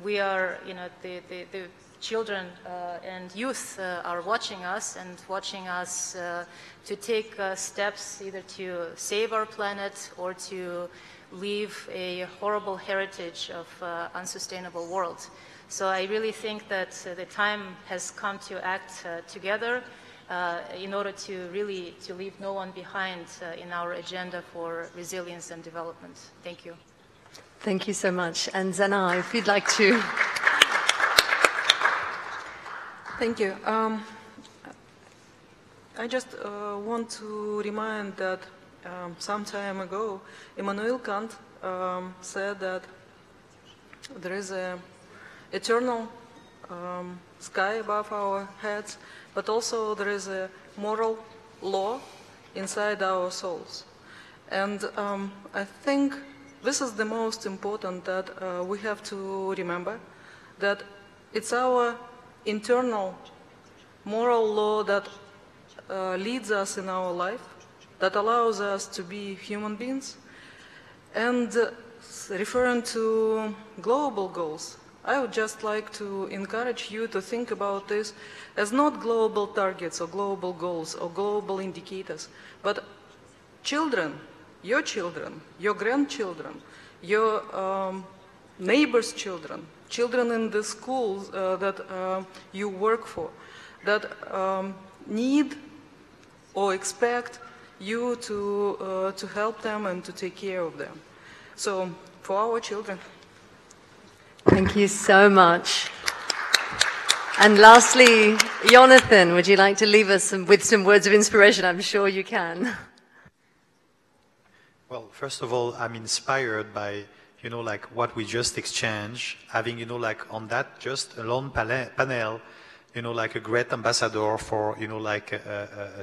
we are, the children and youth are watching us to take steps either to save our planet or to leave a horrible heritage of unsustainable world. So I really think that the time has come to act together. in order to really to leave no one behind in our agenda for resilience and development. Thank you. Thank you so much. And Zana, if you'd like to. Thank you. I just want to remind that some time ago, Immanuel Kant said that there is an eternal sky above our heads, but also there is a moral law inside our souls. And I think this is the most important that we have to remember, that it's our internal moral law that leads us in our life, that allows us to be human beings. And referring to global goals, I would just like to encourage you to think about this as not global targets or global goals or global indicators, but children, your grandchildren, your neighbors' children, children in the schools that you work for, that need or expect you to help them and to take care of them. So, for our children. Thank you so much. And lastly, Jonathan, would you like to leave us with some words of inspiration? I'm sure you can. Well, first of all, I'm inspired by, like what we just exchanged, having, like on that just a lone panel, like a great ambassador for, like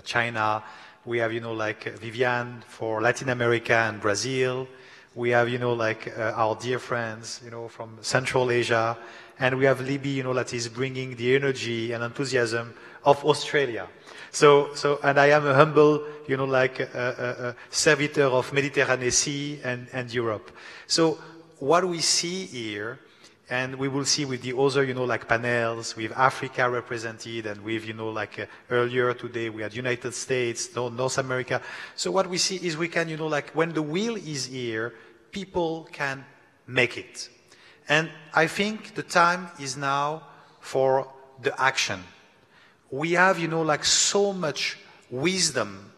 China. We have, like Viviane for Latin America and Brazil. We have, like our dear friends, from Central Asia. And we have Libby, that is bringing the energy and enthusiasm of Australia. And I am a humble, like servitor of Mediterranean Sea and Europe. So what we see here, and we will see with the other, like panels, with Africa represented, and with, like earlier today, we had United States, North America. So what we see is we can, like when the will is here, people can make it. And I think the time is now for the action. We have, like so much wisdom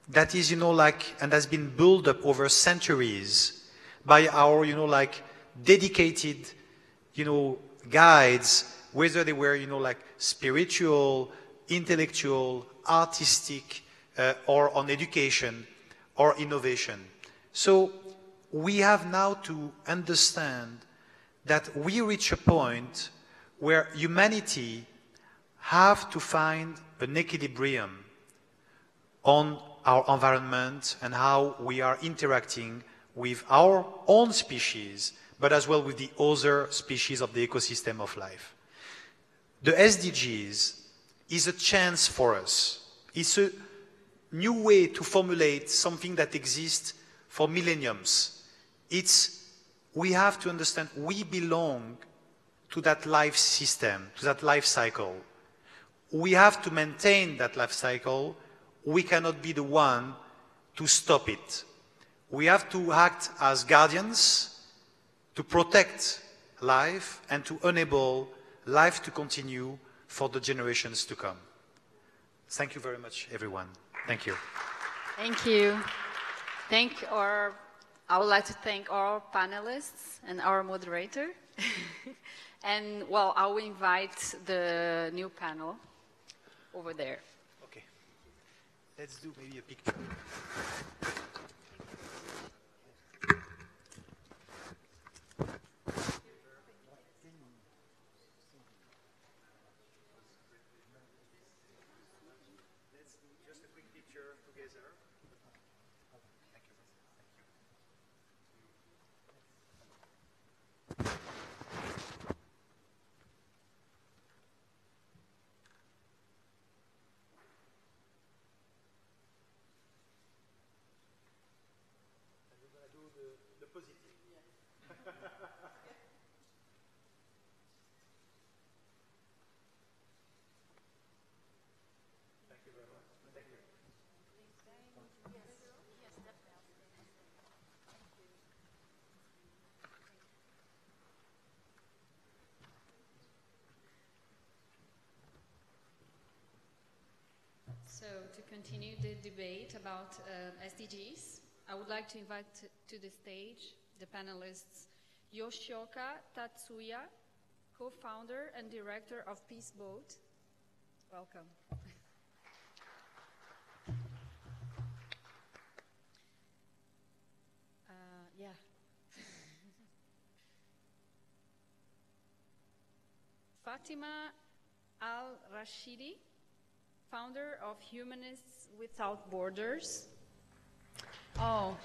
that is, like, and has been built up over centuries by our, like dedicated, guides, whether they were, like spiritual, intellectual, artistic, or on education or innovation. So we have now to understand that we reach a point where humanity have to find an equilibrium on our environment and how we are interacting with our own species, but as well with the other species of the ecosystem of life. The SDGs is a chance for us. It's a new way to formulate something that exists for millenniums. We have to understand we belong to that life system, to that life cycle. We have to maintain that life cycle. We cannot be the one to stop it. We have to act as guardians to protect life and to enable life to continue for the generations to come. Thank you very much, everyone. Thank you. Thank you. I would like to thank our panelists and our moderator. And, well, I will invite the new panel over there. Okay. Let's do maybe a picture. continue the debate about SDGs, I would like to invite to the stage the panelists Yoshioka Tatsuya, co-founder and director of Peace Boat. Welcome. Yeah. Fatima Al-Rashidi, founder of Humanists Without Borders. Oh,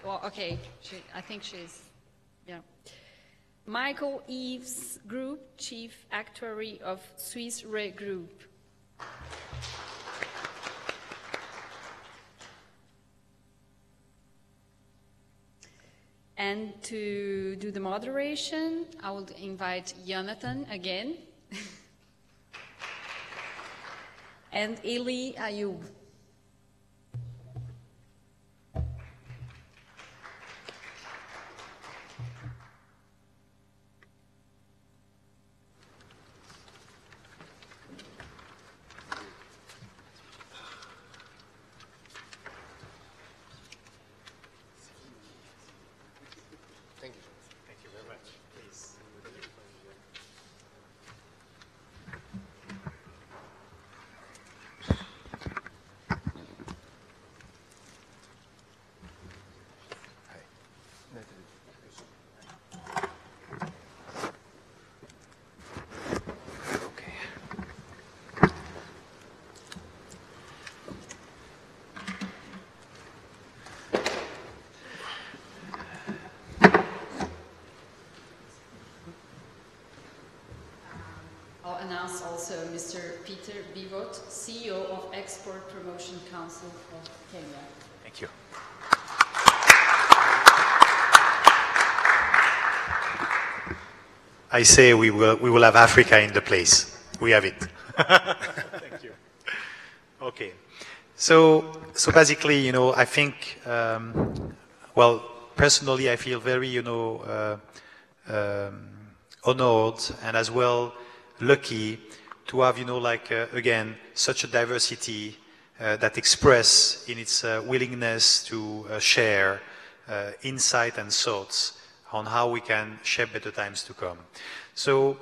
well, okay, I think she's, yeah. Michael Eves Group, Chief Actuary of Swiss Re Group. And to do the moderation, I will invite Jonathan again. And Eli Ayoub. I'll announce also Mr. Peter Bivot, CEO of Export Promotion Council of Kenya. Thank you. I say we will have Africa in the place. We have it. Thank you. Okay. So basically, you know, I think, well, personally, I feel very, you know, honored and as well lucky to have, you know, like, again, such a diversity that express in its willingness to share insight and thoughts on how we can shape better times to come. So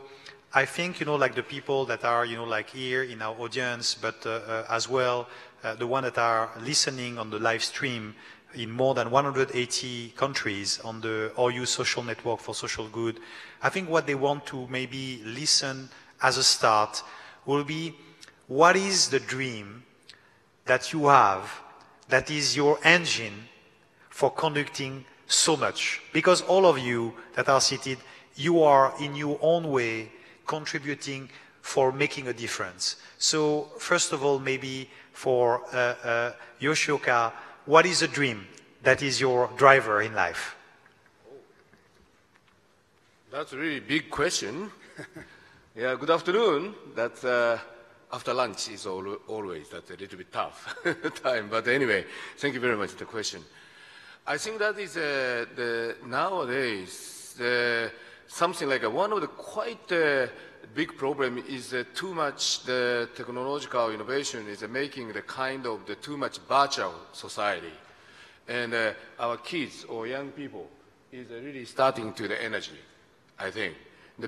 I think, you know, like the people that are, you know, like here in our audience, but as well, the one that are listening on the live stream in more than 180 countries on the Horyou social network for social good, I think what they want to maybe listen as a start will be, what is the dream that you have that is your engine for conducting so much? Because all of you that are seated, you are in your own way contributing for making a difference. So first of all, maybe for Yoshioka, what is a dream that is your driver in life? That's a really big question. Yeah, good afternoon. That's after lunch is always that's a little bit tough time. But anyway, thank you very much for the question. I think that is nowadays something like one of the quite big problem is too much the technological innovation is making the kind of the too much virtual society, and our kids or young people is really starting to the energy, I think.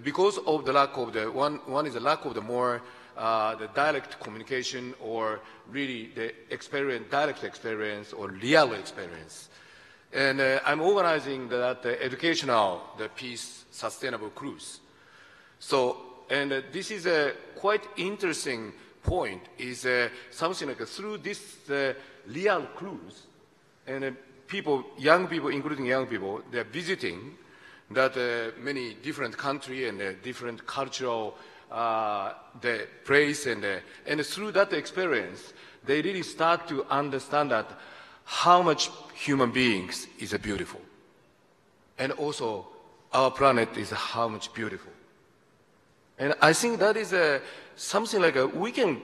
Because of the lack of the one is the lack of the more the direct communication or really the experience, direct experience or real experience. And I'm organizing that educational, the peace sustainable cruise. So, and this is a quite interesting point is something like through this real cruise, and people, young people, including young people, they're visiting that many different country and different cultural the place, and through that experience, they really start to understand that how much human beings is beautiful, and also our planet is how much beautiful. And I think that is something like we can,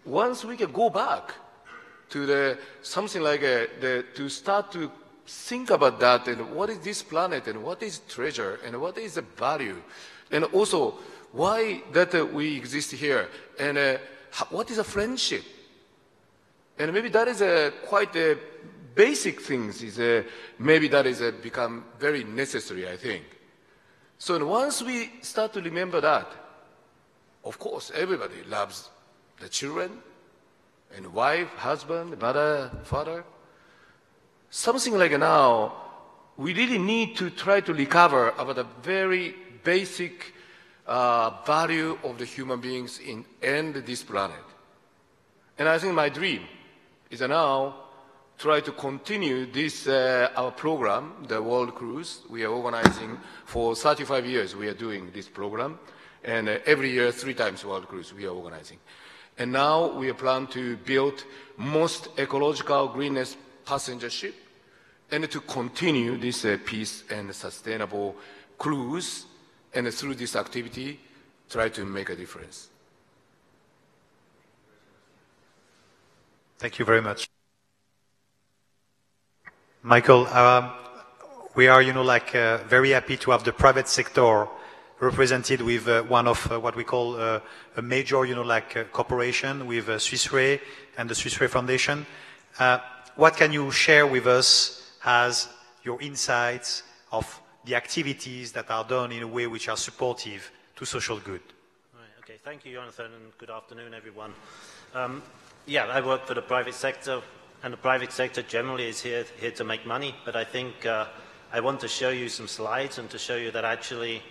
once we can go back to the something like to start to think about that, and what is this planet, and what is treasure, and what is the value, and also why that we exist here, and what is a friendship, And maybe that is quite a basic things. Maybe that is become very necessary, I think. So once we start to remember that, of course, everybody loves the children and wife, husband, mother, father. Something like now, we really need to try to recover about the very basic value of the human beings and this planet. And I think my dream is now try to continue this our program, the World Cruise. We are organizing for 35 years. We are doing this program, and every year 3 times World Cruise we are organizing. And now we plan to build most ecological greenest passenger ship, and to continue this peace and sustainable cruise, and through this activity, try to make a difference. Thank you very much. Michael, we are, very happy to have the private sector represented with one of what we call a major, corporation with Swiss Re and the Swiss Re Foundation. What can you share with us as your insights of the activities that are done in a way which are supportive to social good? Right, okay, thank you, Jonathan, and good afternoon, everyone. Yeah, I work for the private sector, and the private sector generally is here to make money, but I think I want to show you some slides and to show you that actually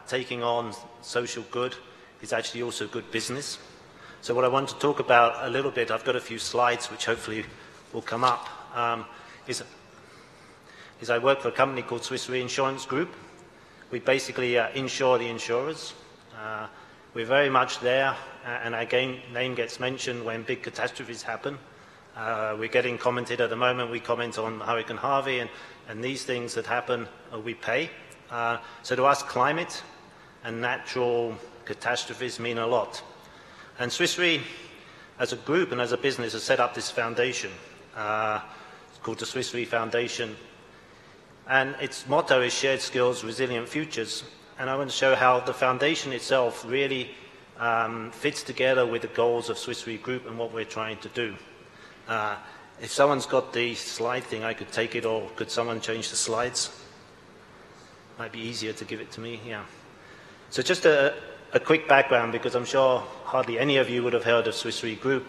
taking on social good is actually also good business. So what I want to talk about a little bit, I've got a few slides which hopefully will come up, is I work for a company called Swiss Reinsurance Group. We basically insure the insurers. We're very much there, and our name gets mentioned when big catastrophes happen. We're getting commented at the moment. We comment on Hurricane Harvey, and these things that happen, we pay. So to us, climate and natural catastrophes mean a lot. And Swiss Re, as a group and as a business, has set up this foundation. It's called the Swiss Re Foundation. And its motto is Shared Skills, Resilient Futures. And I want to show how the foundation itself really fits together with the goals of Swiss Re Group and what we're trying to do. If someone's got the slide thing, I could take it, or could someone change the slides? Might be easier to give it to me, yeah. So just a quick background, because I'm sure hardly any of you would have heard of Swiss Re Group,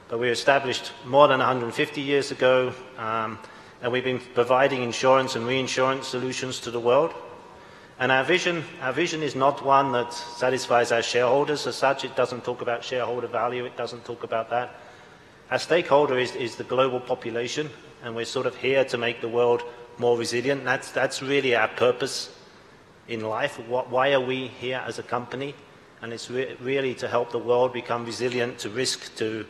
but we were established more than 150 years ago, and we've been providing insurance and reinsurance solutions to the world. And our vision is not one that satisfies our shareholders as such. It doesn't talk about shareholder value. It doesn't talk about that. Our stakeholder is the global population, and we're sort of here to make the world more resilient. That's really our purpose in life. Why are we here as a company? And it's really to help the world become resilient to risk, to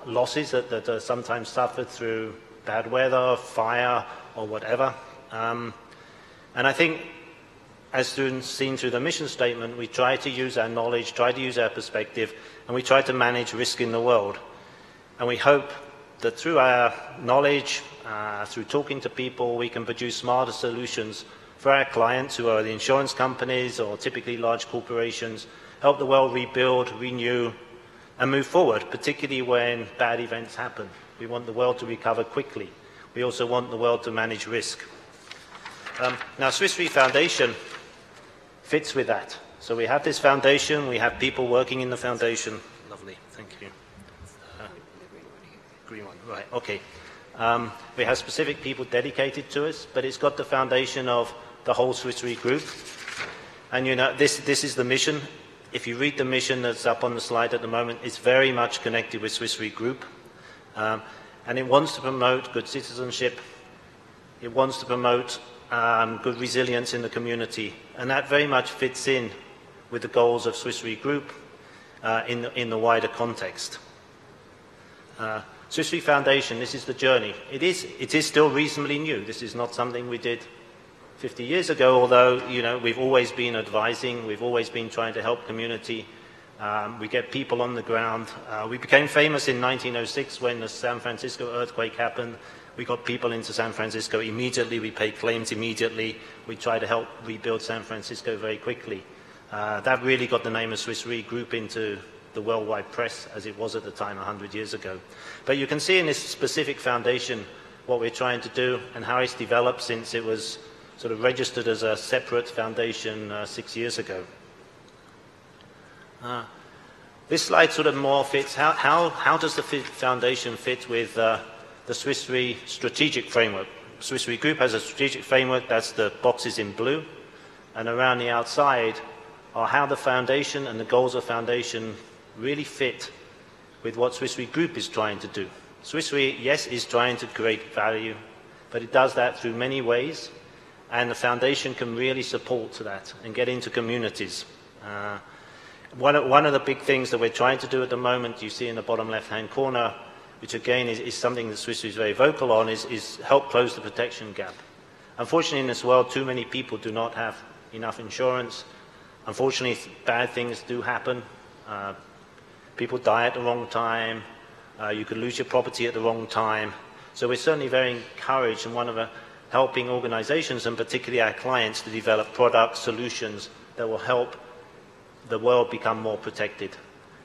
losses that are sometimes suffered through bad weather, fire, or whatever. And I think, as seen through the mission statement, we try to use our knowledge, try to use our perspective, and we try to manage risk in the world. And we hope that through our knowledge, through talking to people, we can produce smarter solutions for our clients, who are the insurance companies or typically large corporations, help the world rebuild, renew, and move forward, particularly when bad events happen. We want the world to recover quickly. We also want the world to manage risk. Now, Swiss Re Foundation fits with that. So we have this foundation, we have people working in the foundation. Lovely, thank you. Green one, right, okay. We have specific people dedicated to us, but it's got the foundation of the whole Swiss Re Group. And you know, this is the mission. If you read the mission that's up on the slide at the moment, it's very much connected with Swiss Re Group. And it wants to promote good citizenship. It wants to promote good resilience in the community. And that very much fits in with the goals of Swiss Re Group in the wider context. Swiss Re Foundation, this is the journey. It is still reasonably new. This is not something we did 50 years ago, although, you know, we've always been advising, we've always been trying to help community. We get people on the ground. We became famous in 1906 when the San Francisco earthquake happened. We got people into San Francisco immediately. We paid claims immediately. We tried to help rebuild San Francisco very quickly. That really got the name of Swiss Re Group into the worldwide press as it was at the time 100 years ago. But you can see in this specific foundation what we're trying to do and how it's developed since it was sort of registered as a separate foundation 6 years ago. This slide sort of more fits, how does the foundation fit with the Swiss Re strategic framework? Swiss Re Group has a strategic framework, that's the boxes in blue, and around the outside are how the foundation and the goals of foundation really fit with what Swiss Re Group is trying to do. Swiss Re, yes, is trying to create value, but it does that through many ways, and the foundation can really support that and get into communities. One of the big things that we're trying to do at the moment, you see in the bottom left-hand corner, which again is something that Swiss Re is very vocal on, is help close the protection gap. Unfortunately, in this world, too many people do not have enough insurance. Unfortunately, bad things do happen. People die at the wrong time. You could lose your property at the wrong time. So we're certainly very encouraged and one of the helping organizations, and particularly our clients, to develop products, solutions that will help the world become more protected.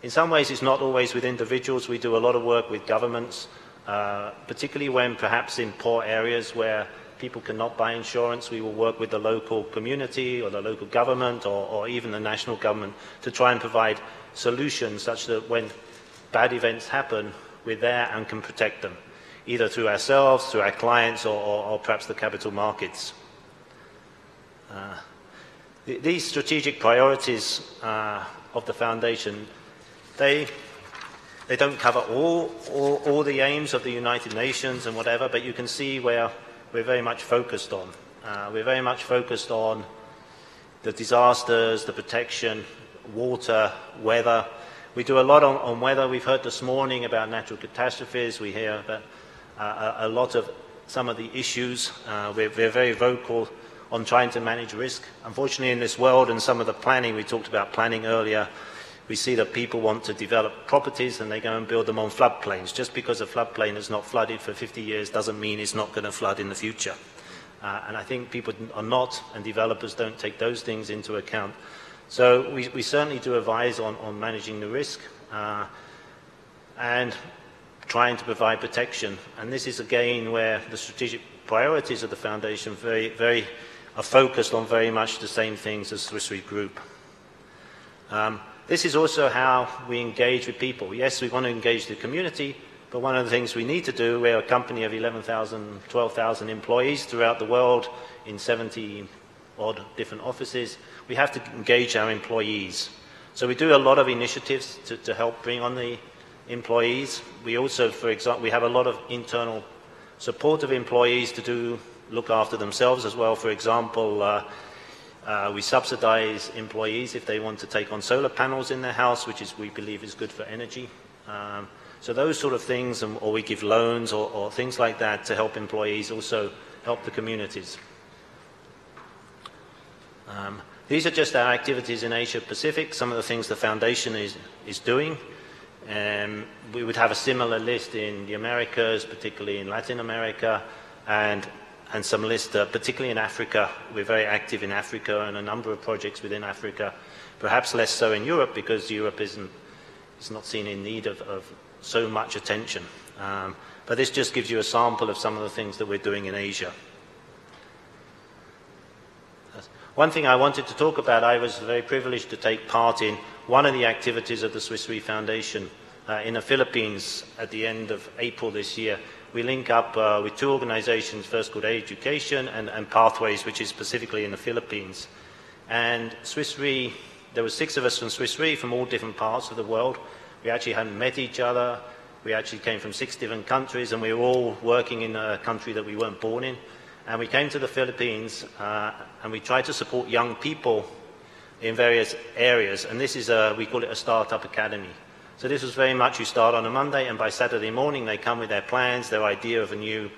In some ways, it's not always with individuals. We do a lot of work with governments, particularly when perhaps in poor areas where people cannot buy insurance, we will work with the local community or the local government or even the national government to try and provide solutions such that when bad events happen, we're there and can protect them, either through ourselves, through our clients, or perhaps the capital markets. These strategic priorities of the foundation, they don't cover all the aims of the United Nations and whatever, but you can see where we're very much focused on. We're very much focused on the disasters, the protection, water, weather. We do a lot on weather. We've heard this morning about natural catastrophes. We hear about a lot of some of the issues. We're very vocal on trying to manage risk. Unfortunately, in this world and some of the planning, we talked about planning earlier, we see that people want to develop properties and they go and build them on floodplains. Just because a floodplain has not flooded for 50 years doesn't mean it's not going to flood in the future. And I think people are not, and developers don't take those things into account. So we certainly do advise on managing the risk and trying to provide protection. And this is again where the strategic priorities of the foundation are focused on very much the same things as Swiss Re Group. This is also how we engage with people. Yes, we want to engage the community, but one of the things we need to do, we're a company of 11,000, 12,000 employees throughout the world in 70 odd different offices. We have to engage our employees. So we do a lot of initiatives to help bring on the employees. We also, for example, we have a lot of internal support of employees to look after themselves as well. For example, we subsidize employees if they want to take on solar panels in their house, which we believe is good for energy. So those sort of things, or we give loans or things like that to help employees, also help the communities. These are just our activities in Asia Pacific, some of the things the foundation is doing. We would have a similar list in the Americas, particularly in Latin America, and some list, particularly in Africa. We're very active in Africa and a number of projects within Africa, perhaps less so in Europe because Europe is not seen in need of so much attention. But this just gives you a sample of some of the things that we're doing in Asia. One thing I wanted to talk about, I was very privileged to take part in one of the activities of the Swiss Re Foundation in the Philippines at the end of April this year. We link up with two organizations, first called Education and Pathways, which is specifically in the Philippines. And Swiss Re, there were 6 of us from Swiss Re from all different parts of the world. We actually hadn't met each other. We actually came from 6 different countries, and we were all working in a country that we weren't born in. And we came to the Philippines, and we tried to support young people in various areas. And this is, we call it a startup academy. So this was very much, you start on a Monday, and by Saturday morning they come with their plans, their idea of a new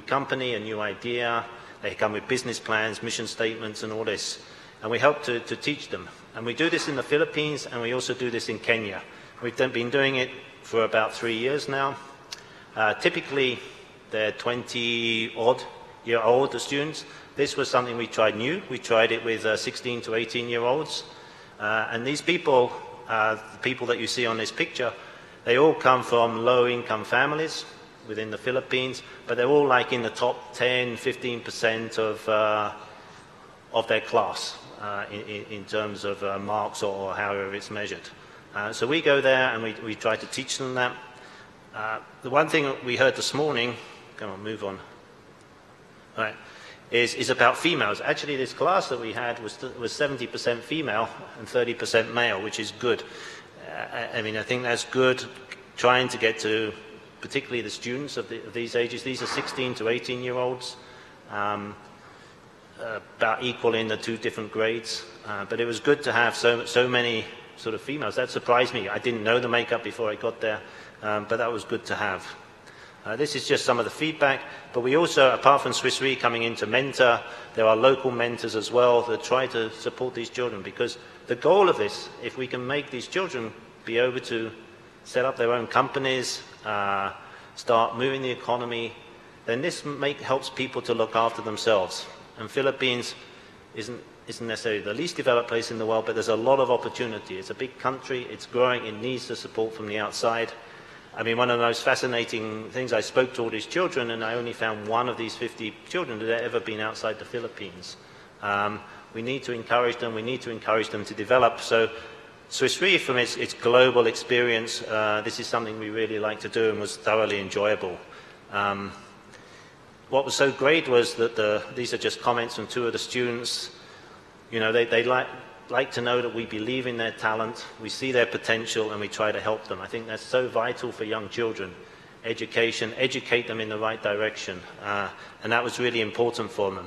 company, a new idea. They come with business plans, mission statements, and all this. And we help to teach them. And we do this in the Philippines, and we also do this in Kenya. We've been doing it for about 3 years now. Typically, they're 20-odd-year-old, the students. This was something we tried new. We tried it with 16 to 18-year-olds. And these people the people that you see on this picture, they all come from low-income families within the Philippines, but they're all like in the top 10, 15% of their class in terms of marks or however it's measured. So we go there and we try to teach them that. The one thing we heard this morning, come on, move on, right, is about females. Actually, this class that we had was 70% female and 30% male, which is good. I mean, I think that's good, trying to get to particularly the students of these ages. These are 16 to 18-year-olds, about equal in the two different grades. But it was good to have so many sort of females. That surprised me. I didn't know the makeup before I got there, but that was good to have. This is just some of the feedback, but we also, apart from Swiss Re coming in to mentor, there are local mentors as well that try to support these children, because the goal of this, if we can make these children be able to set up their own companies, start moving the economy, then this helps people to look after themselves. And Philippines isn't necessarily the least developed place in the world, but there's a lot of opportunity. It's a big country, it's growing, it needs the support from the outside. I mean, one of the most fascinating things, I spoke to all these children, and I only found one of these 50 children that had ever been outside the Philippines. We need to encourage them, we need to encourage them to develop. So Swiss Re, from its global experience, this is something we really like to do and was thoroughly enjoyable. What was so great was that these are just comments from two of the students. You know, they like to know that we believe in their talent, we see their potential, and we try to help them. I think that's so vital for young children. Education, educate them in the right direction, and that was really important for them.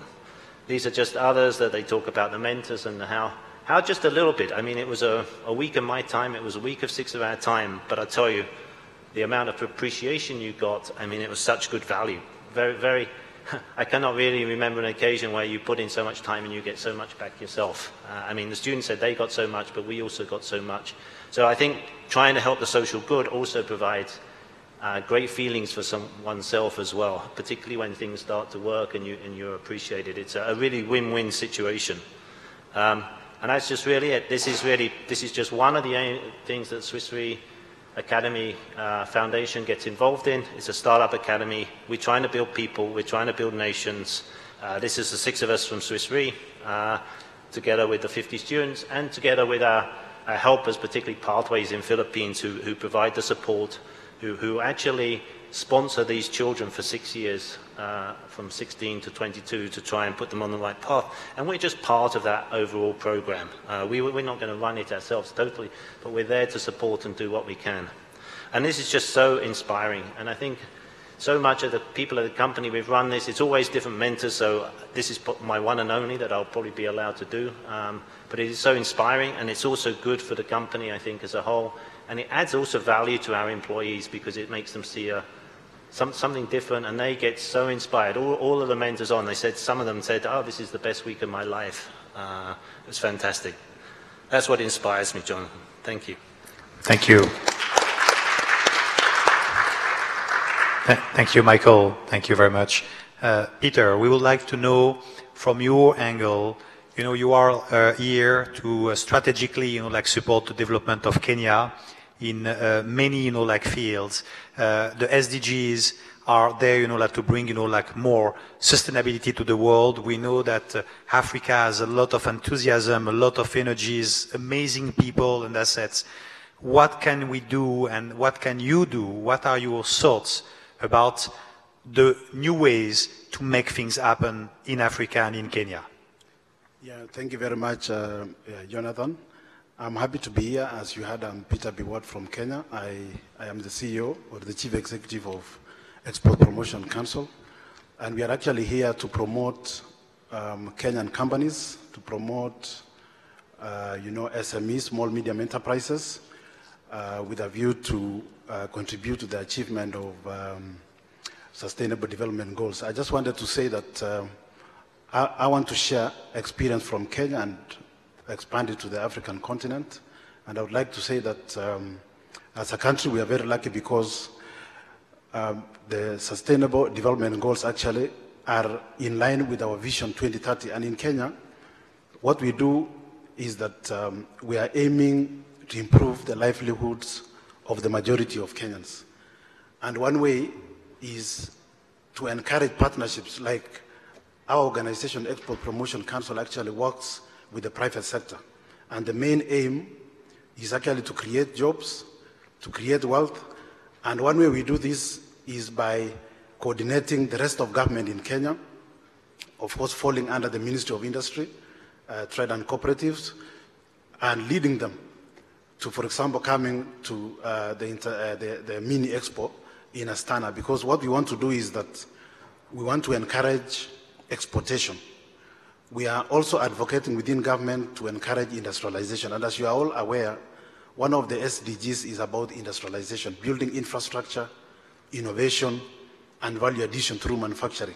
These are just others that they talk about, the mentors and how just a little bit. I mean, it was a week of my time, it was a week of 6 of our time, but I tell you, the amount of appreciation you got, I mean, it was such good value. Very, very, I cannot really remember an occasion where you put in so much time and you get so much back yourself. I mean, the students said they got so much, but we also got so much. So I think trying to help the social good also provides great feelings for oneself as well, particularly when things start to work and you're appreciated. It's a really win-win situation. And that's just really it. This is just one of the things that Swiss Re Academy Foundation gets involved in. It's a startup academy. We're trying to build people, we're trying to build nations. This is the 6 of us from Swiss Re, together with the 50 students and together with our helpers, particularly Pathways in Philippines, who provide the support, who actually sponsor these children for 6 years, from 16 to 22, to try and put them on the right path. And we're just part of that overall program. We're not going to run it ourselves totally, but we're there to support and do what we can. And this is just so inspiring. And I think so much of the people at the company, we've run this, it's always different mentors, so this is my one and only that I'll probably be allowed to do. But it is so inspiring, and it's also good for the company, I think, as a whole. And it adds also value to our employees, because it makes them see something different, and they get so inspired. All of the mentors on, some of them said, oh, this is the best week of my life. It was fantastic. That's what inspires me, John. Thank you. Thank you. Thank you, Michael. Thank you very much. Peter, we would like to know from your angle, you know, you are here to strategically, you know, like support the development of Kenya in many, you know, like fields. The SDGs are there, you know, like to bring, you know, like more sustainability to the world. We know that Africa has a lot of enthusiasm, a lot of energies, amazing people and assets. What can we do and what can you do? What are your thoughts about the new ways to make things happen in Africa and in Kenya? Yeah, thank you very much, Jonathan. I'm happy to be here. As you heard, I'm Peter Biwott from Kenya. I am the CEO or the Chief Executive of Export Promotion Council. And we are actually here to promote Kenyan companies, to promote you know, SMEs, small medium enterprises, with a view to contribute to the achievement of sustainable development goals. I just wanted to say that I want to share experience from Kenya and expand it to the African continent. And I would like to say that as a country, we are very lucky because the sustainable development goals actually are in line with our Vision 2030. And in Kenya, what we do is that we are aiming to improve the livelihoods of the majority of Kenyans. And one way is to encourage partnerships, like our organization, Export Promotion Council, actually works with the private sector. And the main aim is actually to create jobs, to create wealth. And one way we do this is by coordinating the rest of government in Kenya, of course falling under the Ministry of Industry, Trade and Cooperatives, and leading them to, for example, coming to the mini expo in Astana, because what we want to do is that we want to encourage exportation. We are also advocating within government to encourage industrialization. And as you are all aware, one of the SDGs is about industrialization, building infrastructure, innovation, and value addition through manufacturing.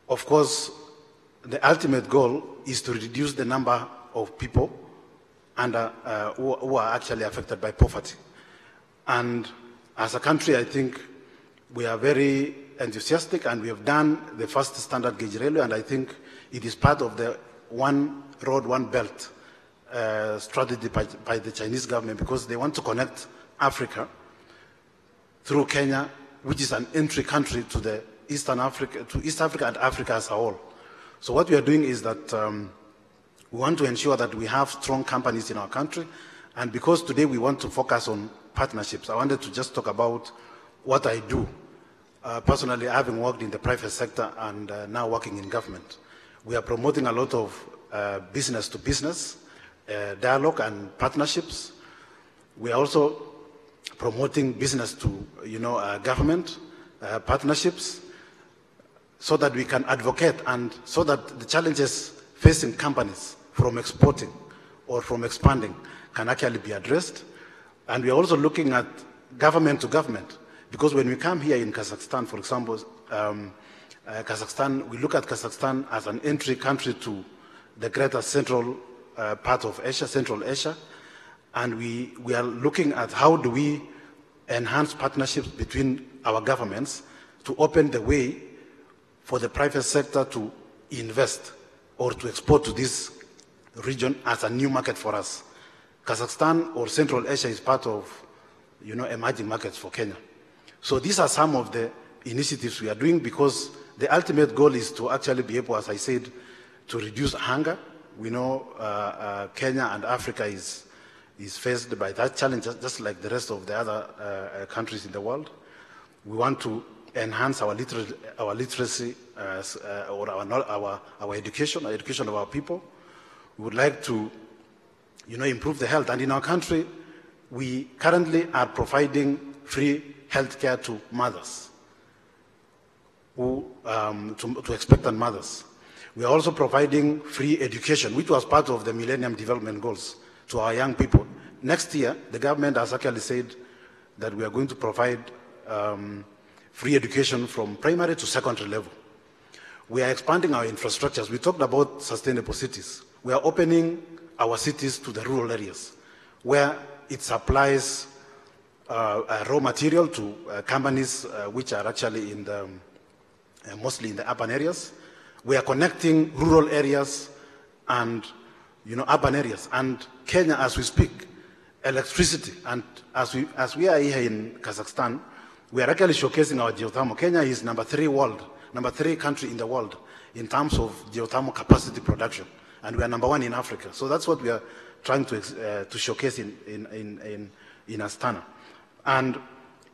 Of course, the ultimate goal is to reduce the number of people who are actually affected by poverty. And as a country, I think we are very enthusiastic, and we have done the first standard gauge railway, and I think it is part of the one road, one belt strategy by the Chinese government, because they want to connect Africa through Kenya, which is an entry country to the East Africa and Africa as a whole. So what we are doing is that we want to ensure that we have strong companies in our country, and because today we want to focus on partnerships, I wanted to just talk about what I do. Personally, having worked in the private sector and now working in government, we are promoting a lot of business-to-business dialogue and partnerships. We are also promoting business to government partnerships, so that we can advocate and so that the challenges facing companies from exporting or from expanding can actually be addressed. And we are also looking at government to government, because when we come here in Kazakhstan, for example, we look at Kazakhstan as an entry country to the greater central part of Asia, Central Asia, and we are looking at how do we enhance partnerships between our governments to open the way for the private sector to invest or to export to this region as a new market for us. Kazakhstan or Central Asia is part of emerging markets for Kenya. So these are some of the initiatives we are doing, because the ultimate goal is to actually be able, as I said, to reduce hunger. We know Kenya and Africa is faced by that challenge, just like the rest of the other countries in the world. We want to enhance our literacy or our education of our people. We would like to improve the health. And in our country, we currently are providing free healthcare to mothers, to expectant mothers. We are also providing free education, which was part of the Millennium Development Goals, to our young people. Next year, the government has actually said that we are going to provide free education from primary to secondary level. We are expanding our infrastructures. We talked about sustainable cities. We are opening our cities to the rural areas, where it supplies raw material to companies which are actually mostly in the urban areas. We are connecting rural areas and urban areas. And Kenya, as we speak, electricity, and as we are here in Kazakhstan, we are actually showcasing our geothermal. Kenya is number 3 country in the world in terms of geothermal capacity production, and we are number 1 in Africa. So that's what we are trying to showcase in Astana. And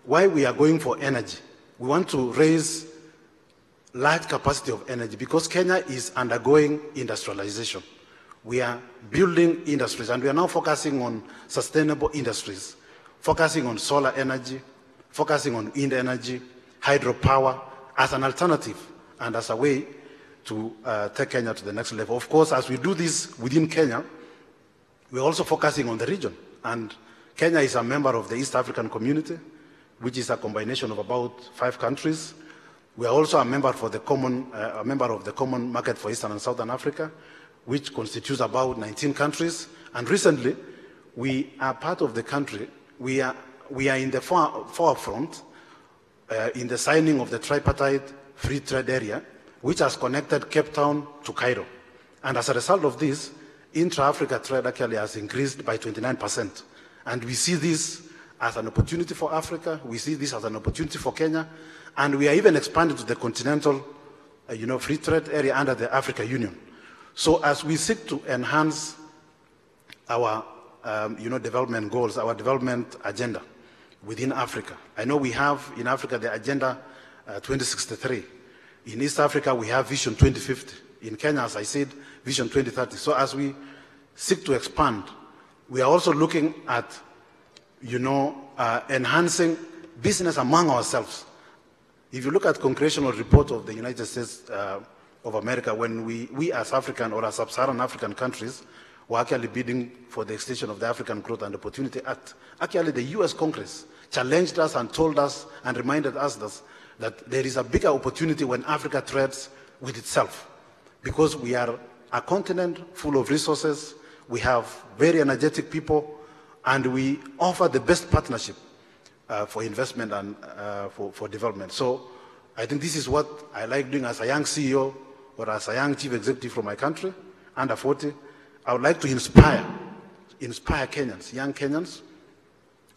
why we are going for energy? We want to raise large capacity of energy, because Kenya is undergoing industrialization. We are building industries, and we are now focusing on sustainable industries, focusing on solar energy, focusing on wind energy, hydropower, as an alternative and as a way to take Kenya to the next level. Of course, as we do this within Kenya, we're also focusing on the region. And Kenya is a member of the East African Community, which is a combination of about 5 countries. We are also a member of the Common Market for Eastern and Southern Africa, which constitutes about 19 countries. And recently, we are part of the country. We are in the forefront in the signing of the tripartite free trade area, which has connected Cape Town to Cairo. And as a result of this, intra-Africa trade actually has increased by 29%. And we see this as an opportunity for Africa. We see this as an opportunity for Kenya. And we are even expanding to the continental free trade area under the Africa Union. So as we seek to enhance our development goals, our development agenda within Africa. I know we have in Africa the Agenda 2063. In East Africa, we have Vision 2050. In Kenya, as I said, Vision 2030. So as we seek to expand, we are also looking at, enhancing business among ourselves. If you look at congressional report of the United States of America, when we as African or as sub-Saharan African countries were actually bidding for the extension of the African Growth and Opportunity Act, actually the US Congress challenged us and told us and reminded us that there is a bigger opportunity when Africa trades with itself. Because we are a continent full of resources, we have very energetic people, and we offer the best partnership for investment and for development. So I think this is what I like doing as a young CEO or as a young chief executive from my country, under 40. I would like to inspire Kenyans, young Kenyans.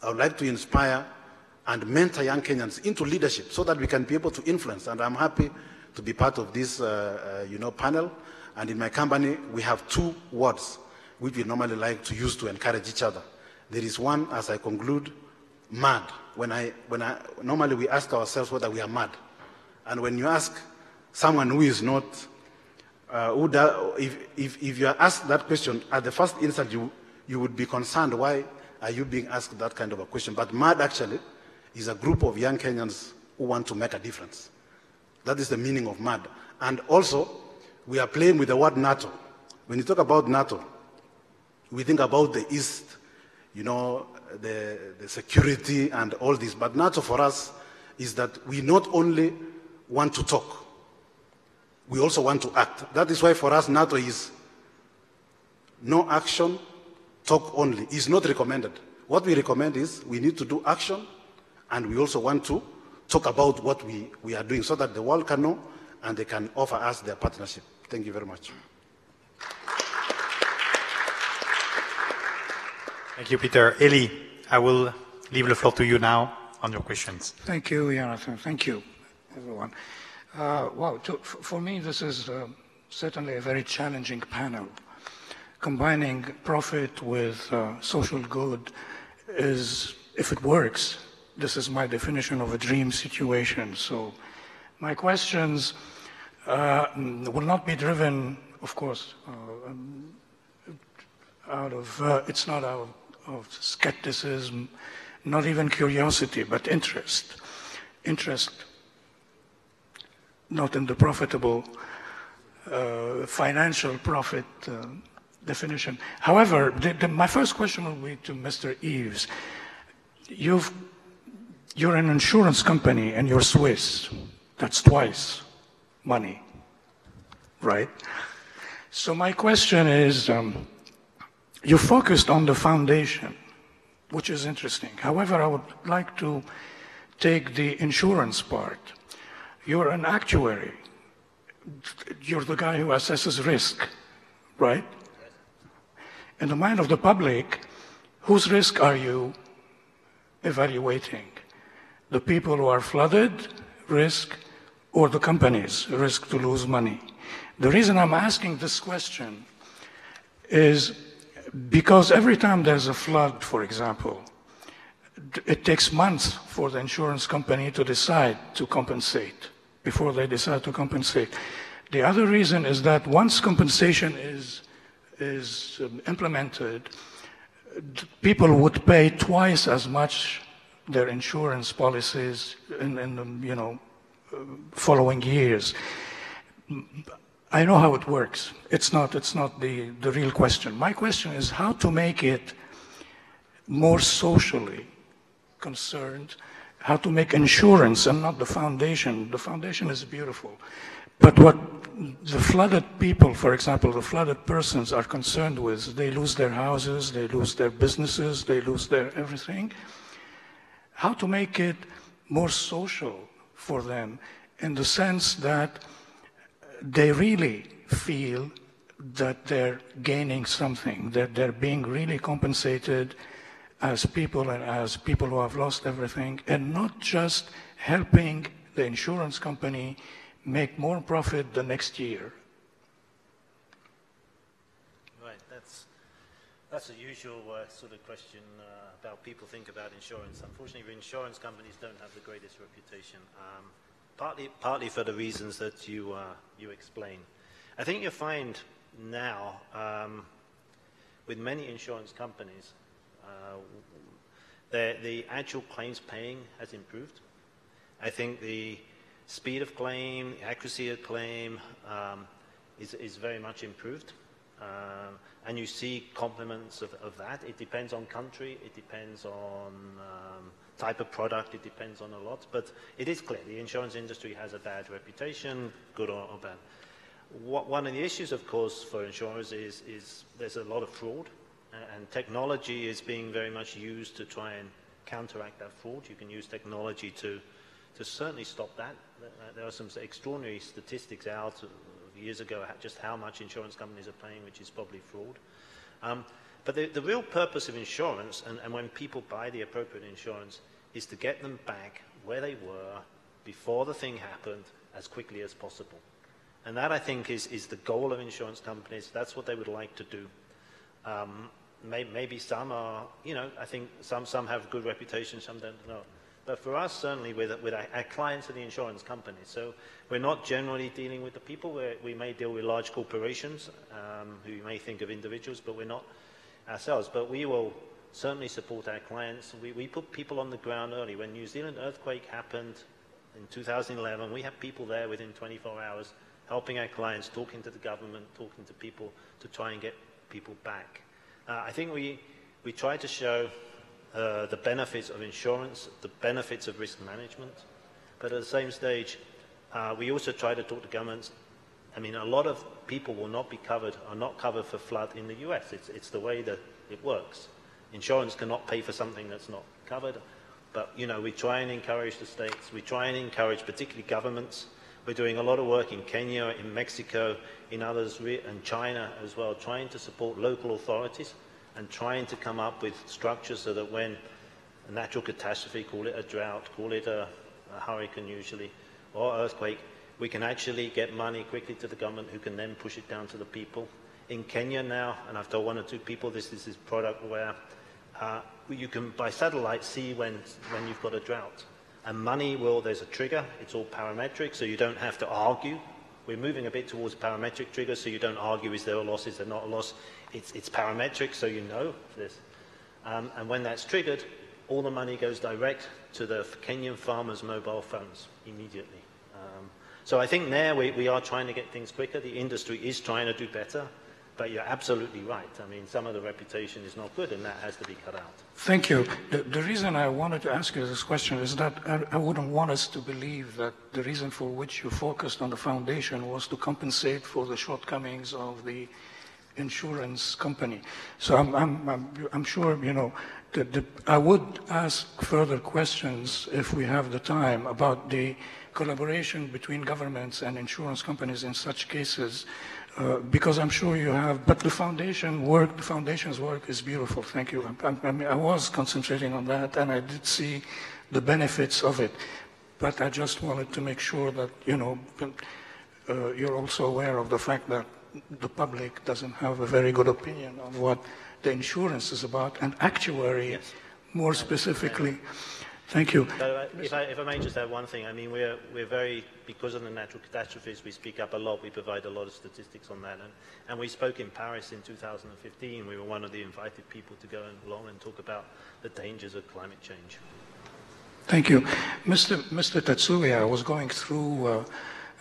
I would like to inspire and mentor young Kenyans into leadership so that we can be able to influence. And I'm happy to be part of this panel. And in my company, we have 2 words which we normally like to use to encourage each other. There is one, as I conclude, mad. Normally we ask ourselves whether we are mad. And when you ask someone who is not, if you are asked that question, at the first instant you would be concerned, why are you being asked that kind of a question? But MAD actually is a group of young Kenyans who want to make a difference. That is the meaning of MAD. And also, we are playing with the word NATO. When you talk about NATO, we think about the East, the security and all this. But NATO for us is that we not only want to talk, we also want to act. That is why for us NATO is no action, talk only. It's not recommended. What we recommend is we need to do action, and we also want to talk about what we are doing so that the world can know and they can offer us their partnership. Thank you very much. Thank you, Peter. Eli, I will leave the floor to you now on your questions. Thank you, Jonathan. Thank you, everyone. For me, this is certainly a very challenging panel. Combining profit with social good is, if it works, this is my definition of a dream situation. So my questions will not be driven, of course, it's not out of skepticism, not even curiosity, but interest. Interest, not in the profitable financial profit definition. However, my first question will be to Mr. Eves. You're an insurance company and you're Swiss. That's twice money, right? So my question is, you focused on the foundation, which is interesting. However, I would like to take the insurance part. You're an actuary. You're the guy who assesses risk, right? In the mind of the public, whose risk are you evaluating? The people who are flooded, risk, or the companies, risk to lose money? The reason I'm asking this question is because every time there's a flood, for example, it takes months for the insurance company to decide to compensate, before they decide to compensate. The other reason is that once compensation is implemented, people would pay twice as much their insurance policies in the following years. I know how it works. It's not the real question. My question is how to make it more socially concerned, how to make insurance and not the foundation. The foundation is beautiful. But what the flooded people, for example, the flooded persons are concerned with, they lose their houses, they lose their businesses, they lose their everything. How to make it more social for them in the sense that they really feel that they're gaining something, that they're being really compensated as people and as people who have lost everything, and not just helping the insurance company make more profit the next year. Right, that's a usual sort of question about people think about insurance. Unfortunately, insurance companies don't have the greatest reputation, partly for the reasons that you explain. I think you'll find now with many insurance companies, the actual claims paying has improved. I think the speed of claim, accuracy of claim is very much improved. And you see complements of that. It depends on country, it depends on type of product, it depends on a lot. But it is clear the insurance industry has a bad reputation, good or bad. One of the issues, of course, for insurers is there's a lot of fraud, and technology is being very much used to try and counteract that fraud. You can use technology to certainly stop that. There are some extraordinary statistics out years ago just how much insurance companies are paying, which is probably fraud. But the real purpose of insurance, and when people buy the appropriate insurance, is to get them back where they were before the thing happened as quickly as possible. And that, I think, is the goal of insurance companies. That's what they would like to do. Maybe some are, I think some have good reputation, some don't know. But for us, certainly with our clients are the insurance companies. So we're not generally dealing with the people. We may deal with large corporations who you may think of individuals, but we're not ourselves. But we will certainly support our clients. We put people on the ground early. When New Zealand earthquake happened in 2011, we had people there within 24 hours helping our clients, talking to the government, talking to people to try and get people back. I think we try to show the benefits of insurance, the benefits of risk management, but at the same stage, we also try to talk to governments. I mean, a lot of people will not be covered, are not covered for flood in the US. It's the way that it works. Insurance cannot pay for something that's not covered, but we try and encourage the states. We try and encourage particularly governments. We're doing a lot of work in Kenya, in Mexico, in others, and China as well, trying to support local authorities and trying to come up with structures so that when a natural catastrophe, call it a drought, call it a hurricane usually, or earthquake, we can actually get money quickly to the government who can then push it down to the people. In Kenya now, and I've told one or two people this is this product where you can, by satellite, see when you've got a drought. And money there's a trigger, it's all parametric, so you don't have to argue. We're moving a bit towards parametric triggers, so you don't argue, is there a loss, is there not a loss? It's parametric, so you know this. And when that's triggered, all the money goes direct to the Kenyan farmers' mobile phones immediately. So I think there we are trying to get things quicker. The industry is trying to do better. But you're absolutely right. I mean, some of the reputation is not good, and that has to be cut out. Thank you. The reason I wanted to ask you this question is that I wouldn't want us to believe that the reason for which you focused on the foundation was to compensate for the shortcomings of the insurance company. So I'm sure, I would ask further questions if we have the time about the collaboration between governments and insurance companies in such cases. Because I'm sure you have, but the foundation's work is beautiful. Thank you. I was concentrating on that, and I did see the benefits of it. But I just wanted to make sure that you're also aware of the fact that the public doesn't have a very good opinion on what the insurance is about, and actuary, more specifically. Thank you. If I may just add one thing, I mean, we're very, because of the natural catastrophes, we speak up a lot, we provide a lot of statistics on that. And we spoke in Paris in 2015, we were one of the invited people to go along and talk about the dangers of climate change. Thank you. Mr. Tetsuya, I was going through,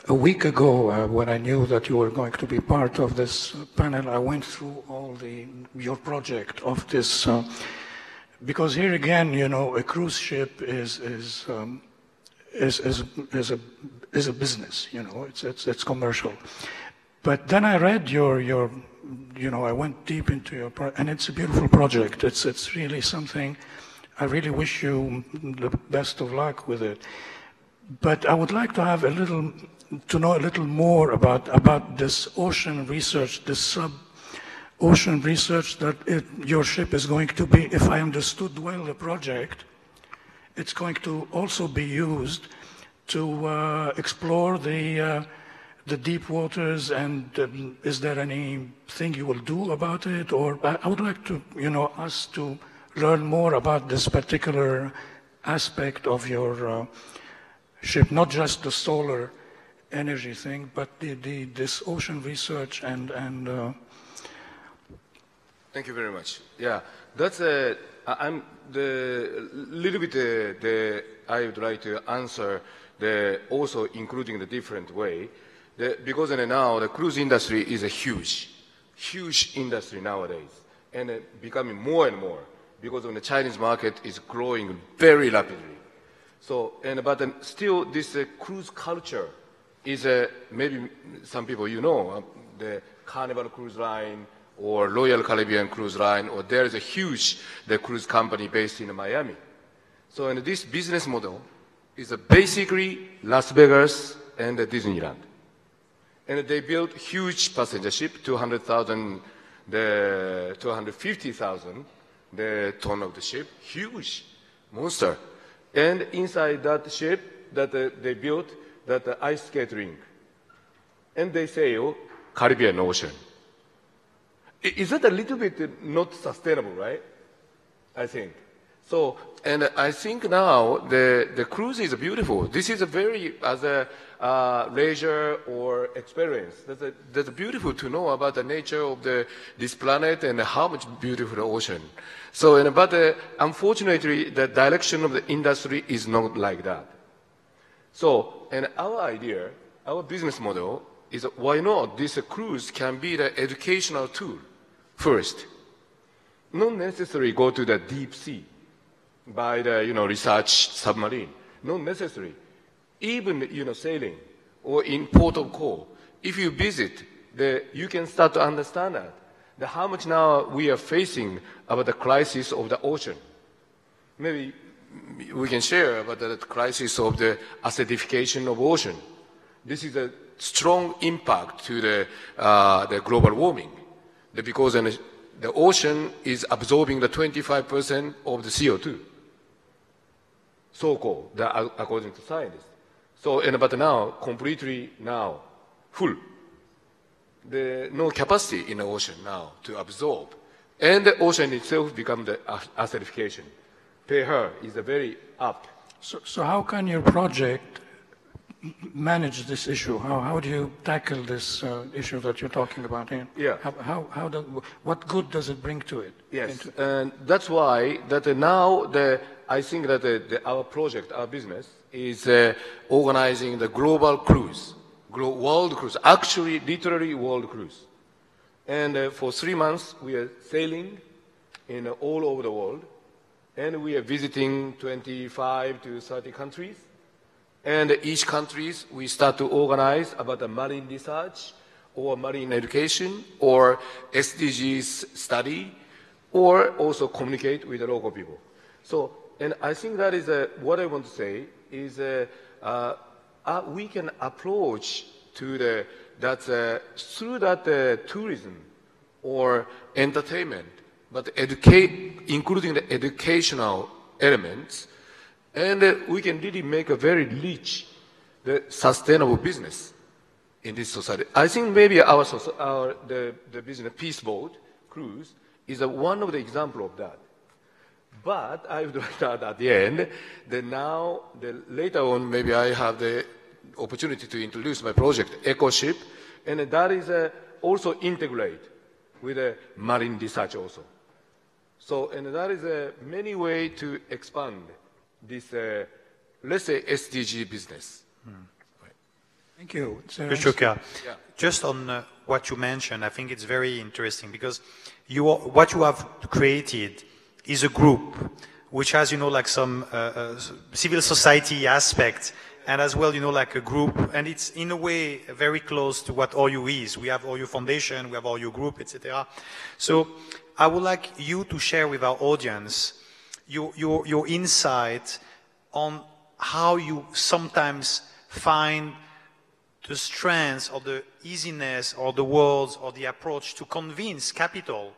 a week ago, when I knew that you were going to be part of this panel, I went through all your project of this, because here again, a cruise ship is a business. It's commercial. But then I read I went deep into your project, and it's a beautiful project. It's really something. I really wish you the best of luck with it. But I would like to have know a little more about this ocean research, this ocean research that your ship is going to be, if I understood well the project, it's going to also be used to explore the deep waters, and is there anything you will do about it? Or I would like to, us to learn more about this particular aspect of your ship, not just the solar energy thing, but this ocean research and Thank you very much. Yeah, that's I'm the little bit I would like to answer also including the different way, because now the cruise industry is a huge industry nowadays, and becoming more and more because of the Chinese market is growing very rapidly. So, but still this cruise culture is maybe some people the Carnival Cruise Line or Royal Caribbean Cruise Line, or there is a huge cruise company based in Miami. So, and this business model is basically Las Vegas and Disneyland. And they built huge passenger ship, 200,000, 250,000 the ton of the ship, huge monster. And inside that ship that they built, that ice skate rink. And they sail Caribbean Ocean. Is that a little bit not sustainable, right? I think. So, and I think now the cruise is beautiful. This is a very, as a leisure or experience, that's beautiful to know about the nature of this planet and how much beautiful the ocean. So, but unfortunately, the direction of the industry is not like that. So, and our idea, our business model is why not this cruise can be the educational tool first. Not necessarily go to the deep sea by the research submarine. Not necessary. Even sailing or in port of call. If you visit, you can start to understand that how much now we are facing about the crisis of the ocean. Maybe we can share about the crisis of the acidification of ocean. This is a strong impact to the global warming, because the ocean is absorbing the 25% of the CO2, so-called, according to scientists. So, but now completely full. No capacity in the ocean now to absorb, and the ocean itself becomes the acidification. pH is very up. So how can your project manage this issue? How do you tackle this issue that you're talking about here? Yeah. What good does it bring to it? Yes, and that's why now I think that our project, our business, is organizing the global cruise, world cruise, actually literally world cruise. And for 3 months we are sailing in all over the world, and we are visiting 25 to 30 countries. And each countries we start to organize about the marine research or marine education or SDGs study, or also communicate with the local people. So, and I think that is what I want to say is we can approach to through that tourism or entertainment, but including the educational elements, and we can really make a very rich, sustainable business in this society. I think maybe the business Peace Boat cruise is one of the example of that. But I would like to add at the end that later on maybe I have the opportunity to introduce my project EcoShip, and that is also integrate with marine research also. So, and that is many way to expand this, let's say, SDG business. Right. Thank you. Yeah. Just on what you mentioned, I think it's very interesting because what you have created is a group which has, like some civil society aspect, and as well, like a group, and it's in a way very close to what Horyou is. We have Horyou Foundation, we have Horyou Group, etc. So I would like you to share with our audience your insight on how you sometimes find the strength or the easiness or the words or the approach to convince capital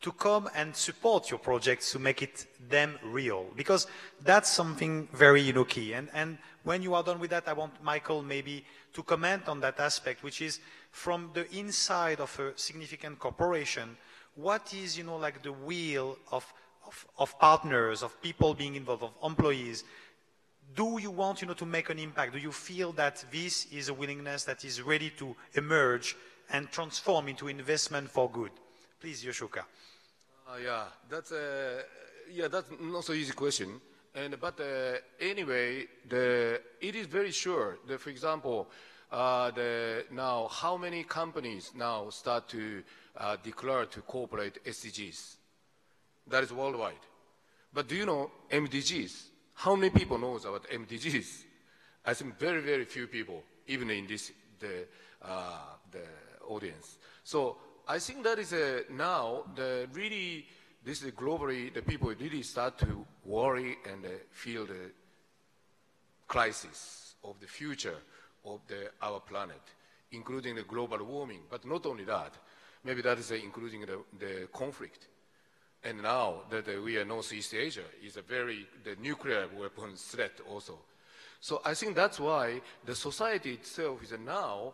to come and support your projects to make it them real? Because that's something very key. And when you are done with that, I want Michael maybe to comment on that aspect, which is from the inside of a significant corporation, what is like the will of partners, of people being involved, of employees? Do you want to make an impact? Do you feel that this is a willingness that is ready to emerge and transform into investment for good? Please, Yoshoka. That's not so easy question. But anyway, it is very sure that, for example, now how many companies now start to declare to incorporate SDGs? That is worldwide. But do you know MDGs? How many people knows about MDGs? I think very, very few people, even in this the audience. So I think that is now this is globally, the people really start to worry and feel the crisis of the future of our planet, including the global warming. But not only that, maybe that is including the conflict. And now that we are Northeast Asia is the nuclear weapons threat also. So I think that's why the society itself is now,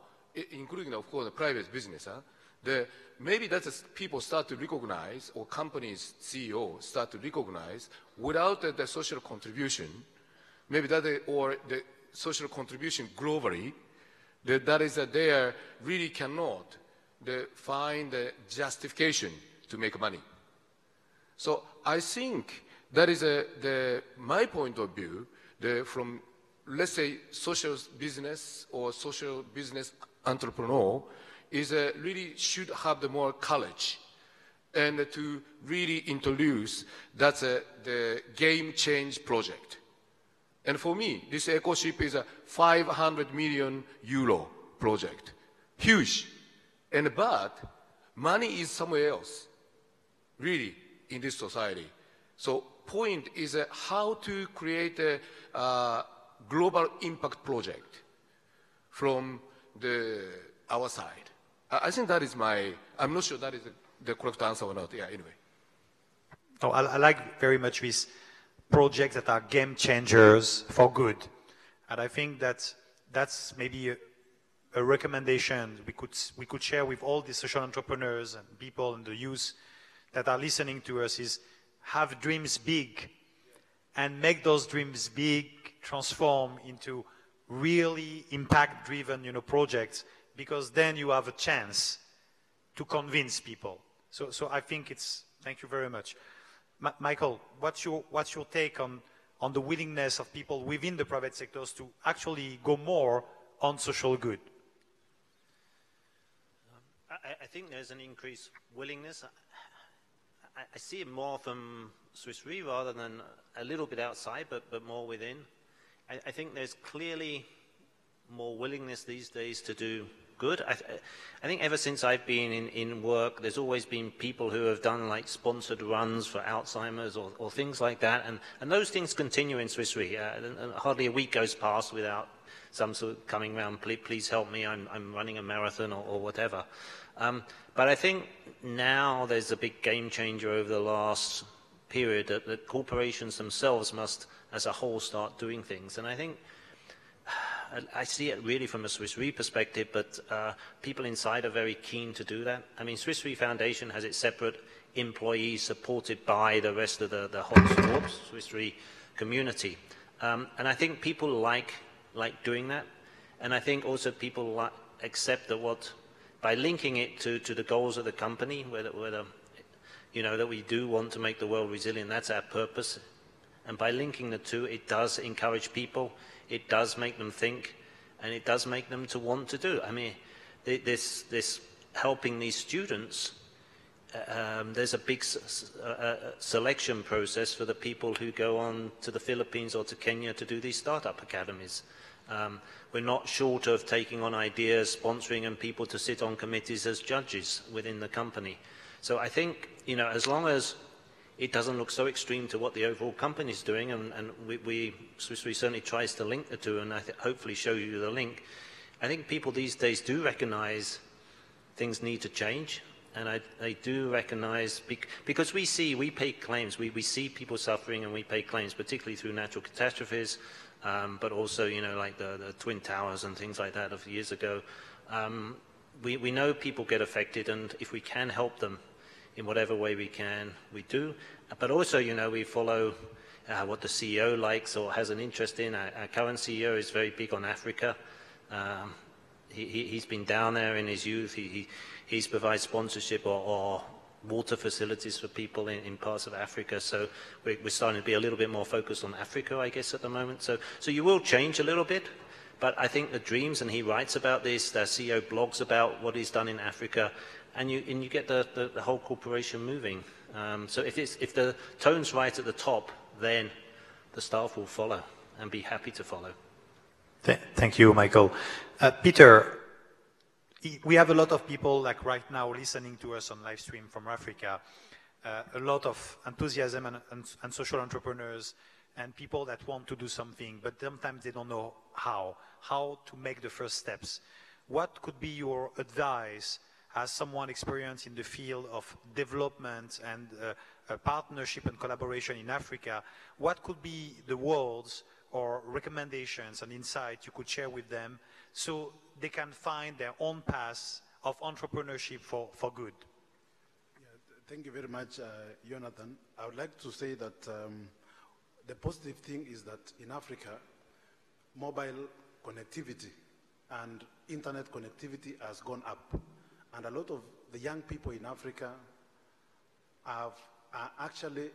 including of course the private business, maybe that's people start to recognize, or companies CEOs start to recognize, without the social contribution, maybe or the social contribution globally, that is that they really cannot find the justification to make money. So I think that is my point of view, from, let's say, social business or social business entrepreneur, is really should have the more courage and to really introduce that's the game change project. And for me, this EcoShip is a 500 million euro project, huge. But money is somewhere else, really, in this society. So point is how to create a global impact project from our side. I think that is I'm not sure that is the correct answer or not. Yeah, anyway. Oh, I like very much these projects that are game changers for good. And I think that's maybe a recommendation we could share with all the social entrepreneurs and people and the youth that are listening to us, is have dreams big and make those dreams big transform into really impact-driven projects, because then you have a chance to convince people. So I think thank you very much. Michael, what's your take on the willingness of people within the private sectors to actually go more on social good? I think there's an increased willingness. I see it more from Swiss Re rather than a little bit outside, but more within. I think there's clearly more willingness these days to do good. I think ever since I've been in work, there's always been people who have done like sponsored runs for Alzheimer's or things like that, and those things continue in Swiss Re. Hardly a week goes past without some sort of coming around, please help me, I'm running a marathon or whatever. But I think now there's a big game changer over the last period that corporations themselves must, as a whole, start doing things. And I think I see it really from a Swiss Re perspective, but people inside are very keen to do that. I mean, Swiss Re Foundation has its separate employees supported by the rest of the whole Swiss Re community. And I think people like doing that. And I think also people accept that by linking it to the goals of the company, whether that we do want to make the world resilient, that's our purpose. And by linking the two, it does encourage people, it does make them think, and it does make them to want to do. I mean, this helping these students, there's a big selection process for the people who go on to the Philippines or to Kenya to do these startup academies. We're not short of taking on ideas, sponsoring, and people to sit on committees as judges within the company. So I think, as long as it doesn't look so extreme to what the overall company is doing, and Swiss Re certainly tries to link the two, and hopefully show you the link. I think people these days do recognize things need to change. And I do recognize, because we pay claims, we see people suffering and we pay claims, particularly through natural catastrophes, but also, you know, like the Twin Towers and things like that of years ago. We know people get affected, and if we can help them in whatever way we can, we do. But also, you know, we follow what the CEO likes or has an interest in. Our current CEO is very big on Africa. He's been down there in his youth. He's provided sponsorship or water facilities for people in parts of Africa. So we're starting to be a little bit more focused on Africa, I guess, at the moment. So you will change a little bit, but I think the dreams, and he writes about this, the CEO blogs about what he's done in Africa, and you get the whole corporation moving. So if the tone's right at the top, then the staff will follow and be happy to follow. Thank you, Michael. Peter, we have a lot of people like right now listening to us on live stream from Africa, a lot of enthusiasm and social entrepreneurs and people that want to do something, but sometimes they don't know how to make the first steps. What could be your advice as someone experienced in the field of development and partnership and collaboration in Africa? What could be the words or recommendations and insights you could share with them so they can find their own path of entrepreneurship for good? Yeah, thank you very much, Jonathan. I would like to say that the positive thing is that in Africa, mobile connectivity and internet connectivity has gone up. And a lot of the young people in Africa are actually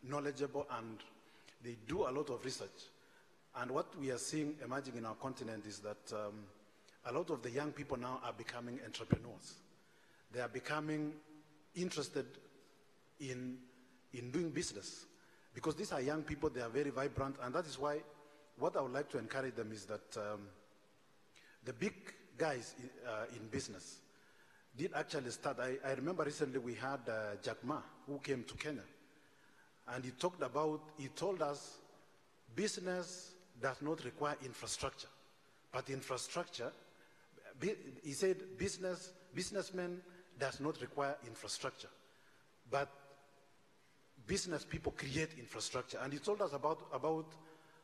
knowledgeable, and they do a lot of research. And what we are seeing emerging in our continent is that a lot of the young people now are becoming entrepreneurs. They are becoming interested in doing business, because these are young people, they are very vibrant, and that is why what I would like to encourage them is that the big guys in business did actually start. I remember recently we had Jack Ma, who came to Kenya, and he told us business does not require infrastructure, but infrastructure, he said businessmen does not require infrastructure, but business people create infrastructure. And he told us about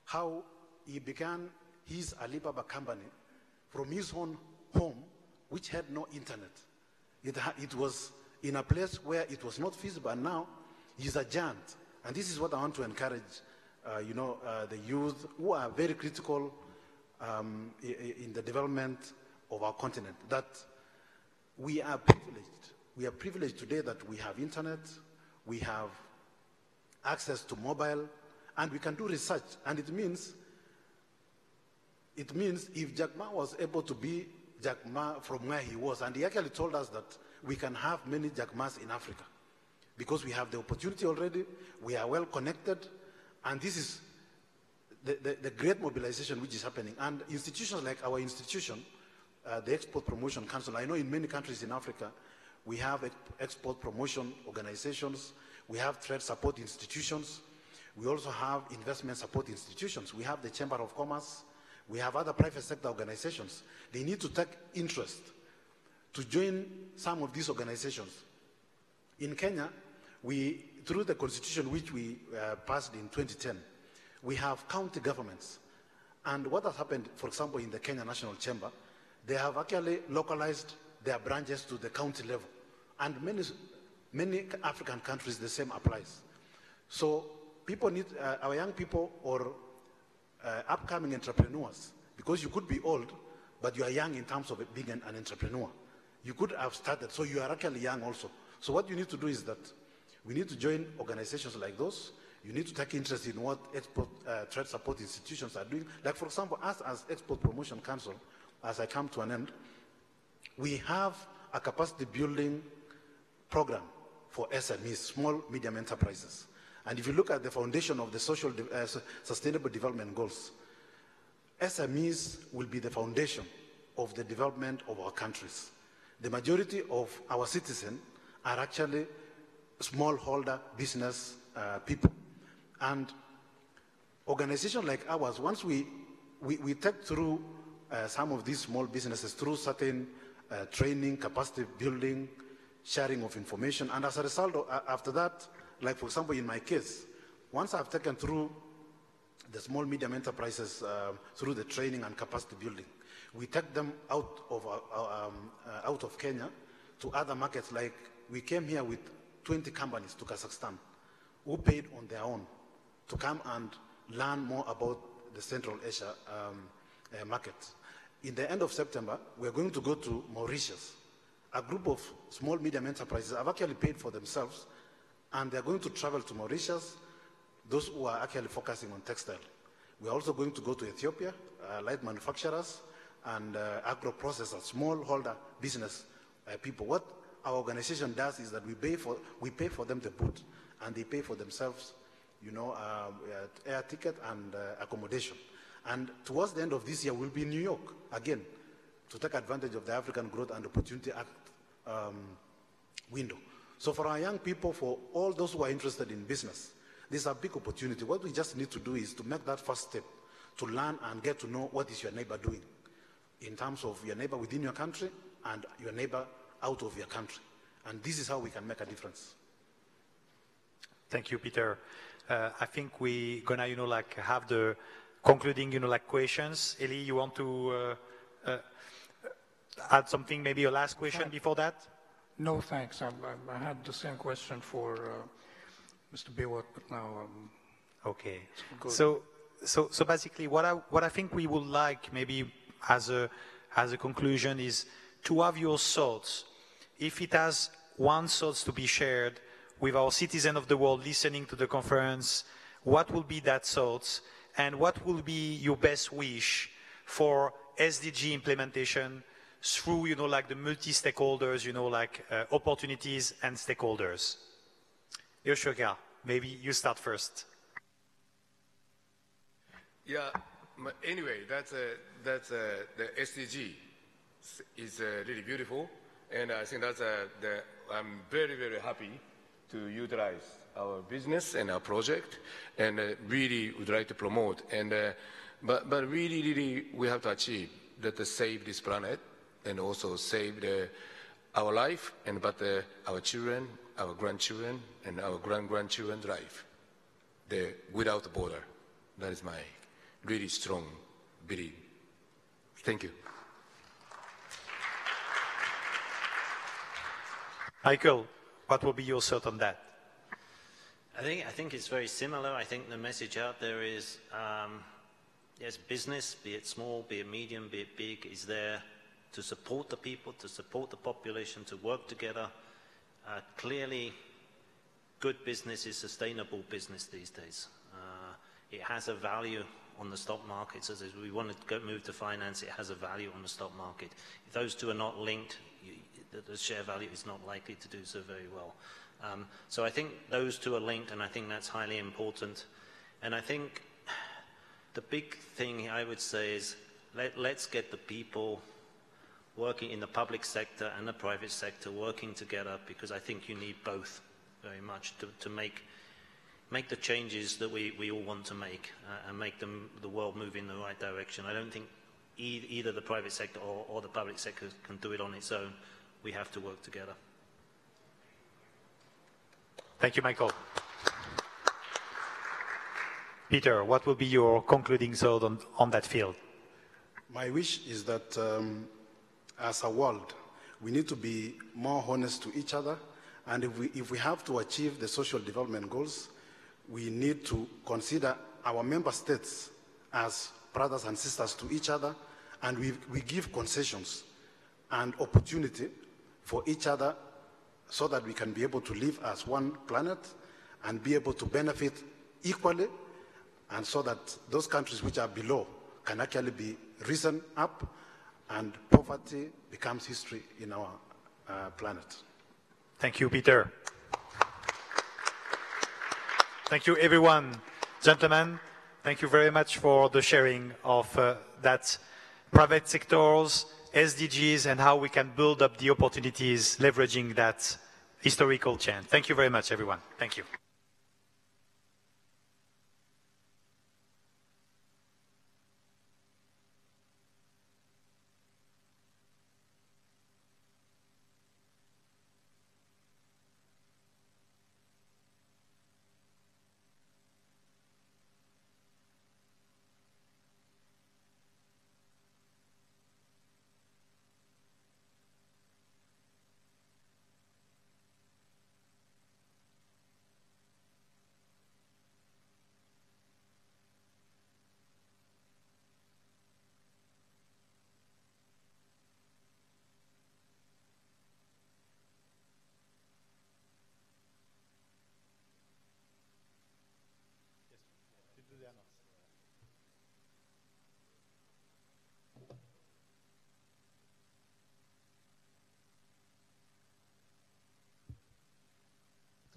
how he began his Alibaba company from his own home, which had no internet. It was in a place where it was not feasible, and now he's a giant. And this is what I want to encourage, the youth who are very critical in the development of our continent, that we are privileged. We are privileged today that we have internet, we have access to mobile, and we can do research. And it means if Jack Ma was able to be Jack Ma from where he was, and he actually told us that we can have many Jack Ma's in Africa because we have the opportunity already, we are well connected, and this is the great mobilization which is happening. And institutions like our institution, the Export Promotion Council, I know in many countries in Africa, we have export promotion organizations, we have trade support institutions, we also have investment support institutions, we have the Chamber of Commerce, we have other private sector organizations. They need to take interest to join some of these organizations. In Kenya, through the constitution which we passed in 2010, we have county governments. And what has happened, for example, in the Kenya National Chamber, they have actually localized their branches to the county level. And many African countries, the same applies. So people need, our young people or upcoming entrepreneurs, because you could be old, but you are young in terms of being an entrepreneur. You could have started, so you are actually young also. So what you need to do is that we need to join organizations like those. You need to take interest in what export trade support institutions are doing. Like, for example, us as Export Promotion Council, as I come to an end, we have a capacity building program for SMEs, small, medium enterprises. And if you look at the foundation of the Sustainable Development Goals, SMEs will be the foundation of the development of our countries. The majority of our citizens are actually smallholder business people. And organizations like ours, once we take through some of these small businesses through certain training, capacity building, sharing of information. And as a result, after that, like for example, in my case, once I've taken through the small medium enterprises through the training and capacity building, we take them out of Kenya to other markets. Like we came here with 20 companies to Kazakhstan who paid on their own to come and learn more about the Central Asia market. In the end of September, we're going to go to Mauritius. A group of small medium enterprises have actually paid for themselves, and they're going to travel to Mauritius, those who are actually focusing on textile. We're also going to go to Ethiopia, light manufacturers and agro-processors, smallholder business people. What our organization does is that we pay for them the boot, and they pay for themselves, you know, air ticket and accommodation. And towards the end of this year, we'll be in New York again to take advantage of the African Growth and Opportunity Act window. So for our young people, for all those who are interested in business, this is a big opportunity. What we just need to do is to make that first step, to learn and get to know what is your neighbor doing in terms of your neighbor within your country and your neighbor out of your country. And this is how we can make a difference. Thank you, Peter. I think we're gonna, you know, like have the concluding, you know, like questions. Eli, you want to add something, maybe a last question before that? No, thanks. I had the same question for Mr. Biwott, but now okay. So basically, what I think we would like, maybe as a conclusion, is to have your thoughts. If it has one thought to be shared with our citizens of the world listening to the conference, what will be that thought, and what will be your best wish for SDG implementation through, you know, like the multi-stakeholders, you know, like opportunities and stakeholders? Yoshioka, maybe you start first. Yeah. Anyway, that's the SDG is really beautiful, and I think that's I'm very, very happy to utilize our business and our project, and really would like to promote. And but really, we have to achieve that to save this planet and also save our life, and our children, our grandchildren, and our grandchildren's life. Without border. That is my really strong belief. Thank you. Michael, what will be your thought on that? I think it's very similar. I think the message out there is, yes, business, be it small, be it medium, be it big, is there to support the people, to support the population, to work together. Clearly, good business is sustainable business these days. It has a value on the stock markets. As we want to move to finance, it has a value on the stock market. If those two are not linked, the share value is not likely to do so very well. So I think those two are linked, and I think that's highly important. And I think the big thing I would say is let's get the people working in the public sector and the private sector working together, because I think you need both very much to make the changes that we all want to make and make the world move in the right direction. I don't think either the private sector or the public sector can do it on its own. We have to work together. Thank you, Michael. Peter, what will be your concluding thought on that field? My wish is that as a world, we need to be more honest to each other, and if we have to achieve the social development goals, we need to consider our member states as brothers and sisters to each other, and we give concessions and opportunity for each other so that we can be able to live as one planet and be able to benefit equally, and so that those countries which are below can actually be risen up and poverty becomes history in our planet. Thank you, Peter. Thank you, everyone. Gentlemen, thank you very much for the sharing of that private sectors, SDGs, and how we can build up the opportunities leveraging that historical change. Thank you very much, everyone. Thank you.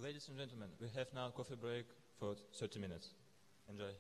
Ladies and gentlemen, we have now coffee break for 30 minutes. Enjoy.